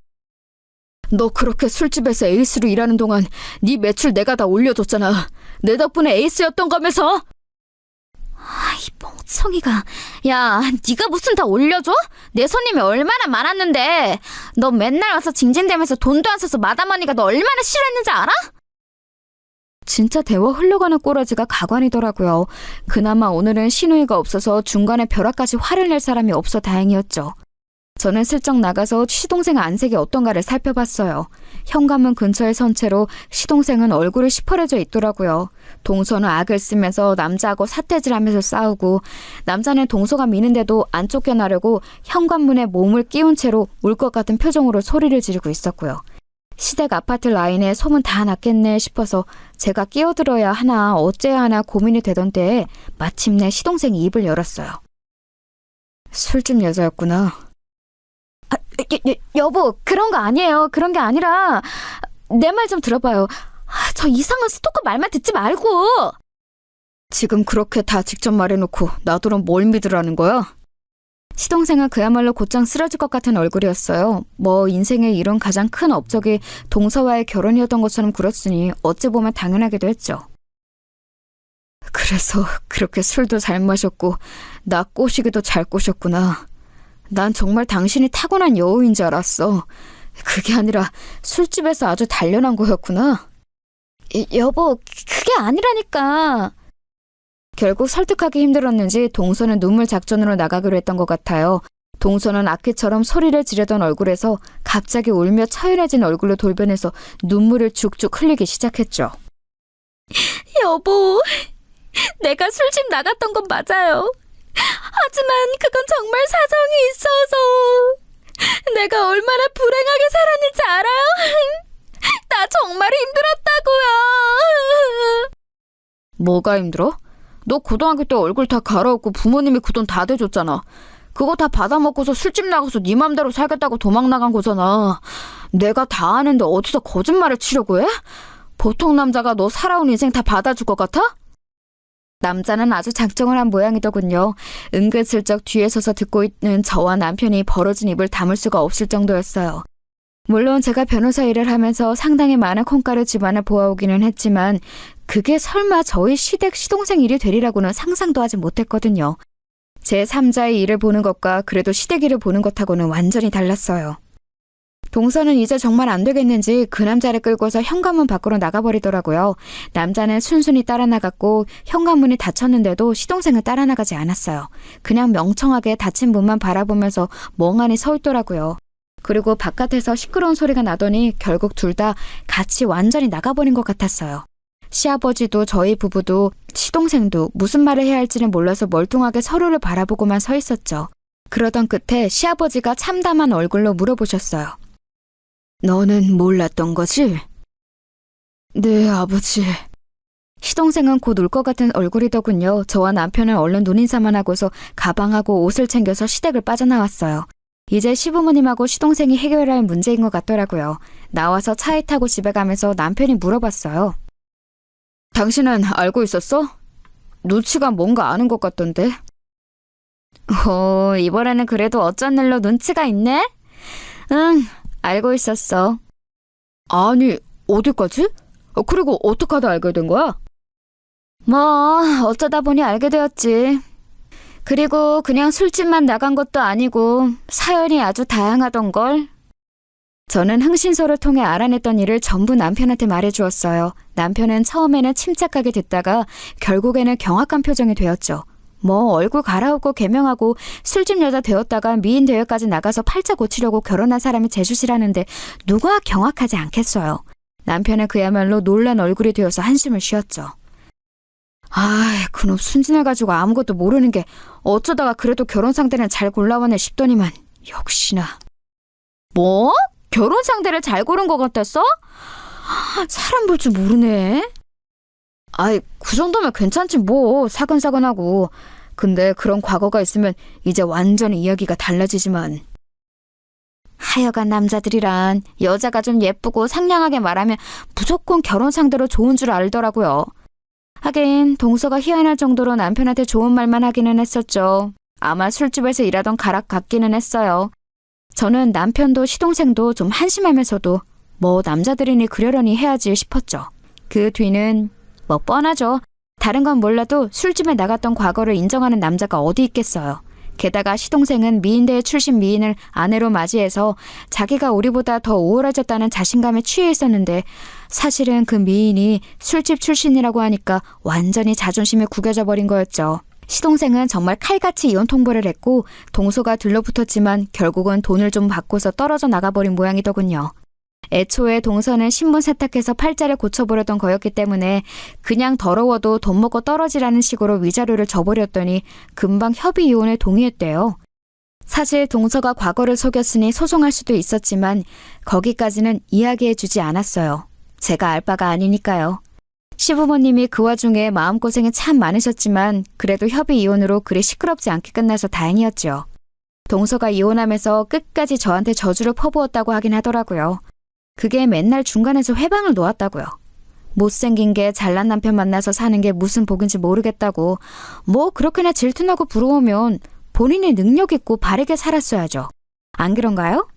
너 그렇게 술집에서 에이스로 일하는 동안 네 매출 내가 다 올려줬잖아. 내 덕분에 에이스였던 거면서. 이 멍청이가. 야, 네가 무슨 다 올려줘? 내 손님이 얼마나 많았는데. 너 맨날 와서 징징대면서 돈도 안 써서 마담언니가 너 얼마나 싫어했는지 알아? 진짜 대화 흘러가는 꼬라지가 가관이더라고요. 그나마 오늘은 신우이가 없어서 중간에 벼락까지 화를 낼 사람이 없어 다행이었죠. 저는 슬쩍 나가서 시동생 안색이 어떤가를 살펴봤어요. 현관문 근처에 선 채로 시동생은 얼굴이 시퍼래져 있더라고요. 동서는 악을 쓰면서 남자하고 삿대질하면서 싸우고 남자는 동서가 미는데도 안 쫓겨나려고 현관문에 몸을 끼운 채로 울 것 같은 표정으로 소리를 지르고 있었고요. 시댁 아파트 라인에 소문 다 났겠네 싶어서 제가 끼어들어야 하나 어째야 하나 고민이 되던 때에 마침내 시동생이 입을 열었어요. 술집 여자였구나. 여보, 그런 거 아니에요. 그런 게 아니라 내 말 좀 들어봐요. 저 이상한 스토커 말만 듣지 말고. 지금 그렇게 다 직접 말해놓고 나더러 뭘 믿으라는 거야? 시동생은 그야말로 곧장 쓰러질 것 같은 얼굴이었어요. 뭐 인생에 이룬 가장 큰 업적이 동서와의 결혼이었던 것처럼 굴었으니 어찌 보면 당연하기도 했죠. 그래서 그렇게 술도 잘 마셨고 나 꼬시기도 잘 꼬셨구나. 난 정말 당신이 타고난 여우인 줄 알았어. 그게 아니라 술집에서 아주 단련한 거였구나. 여보, 그게 아니라니까. 결국 설득하기 힘들었는지 동서는 눈물 작전으로 나가기로 했던 것 같아요. 동서는 아끼처럼 소리를 지르던 얼굴에서 갑자기 울며 처연해진 얼굴로 돌변해서 눈물을 죽죽 흘리기 시작했죠. 여보, 내가 술집 나갔던 건 맞아요. 하지만 그건 정말 사정이 있어서 내가 얼마나 불행하게 살았는지 알아요? 나 정말 힘들었다고요. 뭐가 힘들어? 너 고등학교 때 얼굴 다 갈아엎고 부모님이 그 돈 다 대줬잖아. 그거 다 받아먹고서 술집 나가서 네 맘대로 살겠다고 도망 나간 거잖아. 내가 다 아는데 어디서 거짓말을 치려고 해? 보통 남자가 너 살아온 인생 다 받아줄 것 같아? 남자는 아주 작정을 한 모양이더군요. 은근슬쩍 뒤에 서서 듣고 있는 저와 남편이 벌어진 입을 다물 수가 없을 정도였어요. 물론 제가 변호사 일을 하면서 상당히 많은 콩가루 집안을 보아오기는 했지만 그게 설마 저희 시댁 시동생 일이 되리라고는 상상도 하지 못했거든요. 제 3자의 일을 보는 것과 그래도 시댁 일을 보는 것하고는 완전히 달랐어요. 동서는 이제 정말 안 되겠는지 그 남자를 끌고서 현관문 밖으로 나가버리더라고요. 남자는 순순히 따라 나갔고 현관문이 닫혔는데도 시동생은 따라 나가지 않았어요. 그냥 멍청하게 닫힌 문만 바라보면서 멍하니 서 있더라고요. 그리고 바깥에서 시끄러운 소리가 나더니 결국 둘 다 같이 완전히 나가버린 것 같았어요. 시아버지도 저희 부부도 시동생도 무슨 말을 해야 할지는 몰라서 멀뚱하게 서로를 바라보고만 서 있었죠. 그러던 끝에 시아버지가 참담한 얼굴로 물어보셨어요. 너는 몰랐던 거지? 네, 아버지. 시동생은 곧 울 것 같은 얼굴이더군요. 저와 남편은 얼른 눈인사만 하고서 가방하고 옷을 챙겨서 시댁을 빠져나왔어요. 이제 시부모님하고 시동생이 해결할 문제인 것 같더라고요. 나와서 차에 타고 집에 가면서 남편이 물어봤어요. 당신은 알고 있었어? 눈치가 뭔가 아는 것 같던데. 이번에는 그래도 어쩐 일로 눈치가 있네? 응, 알고 있었어. 아니, 어디까지? 그리고 어떻게 하다 알게 된 거야? 뭐, 어쩌다 보니 알게 되었지. 그리고 그냥 술집만 나간 것도 아니고 사연이 아주 다양하던걸. 저는 흥신소를 통해 알아냈던 일을 전부 남편한테 말해주었어요. 남편은 처음에는 침착하게 듣다가 결국에는 경악한 표정이 되었죠. 뭐 얼굴 갈아엎고 개명하고 술집 여자 되었다가 미인 대회까지 나가서 팔자 고치려고 결혼한 사람이 제주시라는데 누가 경악하지 않겠어요. 남편은 그야말로 놀란 얼굴이 되어서 한숨을 쉬었죠. 아, 그놈 순진해가지고 아무것도 모르는 게 어쩌다가 그래도 결혼 상대는 잘 골라왔네 싶더니만 역시나. 뭐? 결혼 상대를 잘 고른 것 같았어? 사람 볼 줄 모르네. 아이, 그 정도면 괜찮지 뭐, 사근사근하고. 근데 그런 과거가 있으면 이제 완전히 이야기가 달라지지만. 하여간 남자들이란 여자가 좀 예쁘고 상냥하게 말하면 무조건 결혼 상대로 좋은 줄 알더라고요. 하긴 동서가 희한할 정도로 남편한테 좋은 말만 하기는 했었죠. 아마 술집에서 일하던 가락 같기는 했어요. 저는 남편도 시동생도 좀 한심하면서도 뭐 남자들이니 그러려니 해야지 싶었죠. 그 뒤는 뭐 뻔하죠. 다른 건 몰라도 술집에 나갔던 과거를 인정하는 남자가 어디 있겠어요. 게다가 시동생은 미인대회 출신 미인을 아내로 맞이해서 자기가 우리보다 더 우월해졌다는 자신감에 취해 있었는데 사실은 그 미인이 술집 출신이라고 하니까 완전히 자존심이 구겨져 버린 거였죠. 시동생은 정말 칼같이 이혼 통보를 했고 동서가 들러붙었지만 결국은 돈을 좀 받고서 떨어져 나가버린 모양이더군요. 애초에 동서는 신분 세탁해서 팔자를 고쳐보려던 거였기 때문에 그냥 더러워도 돈 먹고 떨어지라는 식으로 위자료를 줘버렸더니 금방 협의 이혼에 동의했대요. 사실 동서가 과거를 속였으니 소송할 수도 있었지만 거기까지는 이야기해주지 않았어요. 제가 알 바가 아니니까요. 시부모님이 그 와중에 마음고생이 참 많으셨지만 그래도 협의 이혼으로 그리 시끄럽지 않게 끝나서 다행이었죠. 동서가 이혼하면서 끝까지 저한테 저주를 퍼부었다고 하긴 하더라고요. 그게 맨날 중간에서 회방을 놓았다고요. 못생긴 게 잘난 남편 만나서 사는 게 무슨 복인지 모르겠다고. 뭐 그렇게나 질투나고 부러우면 본인이 능력 있고 바르게 살았어야죠. 안 그런가요?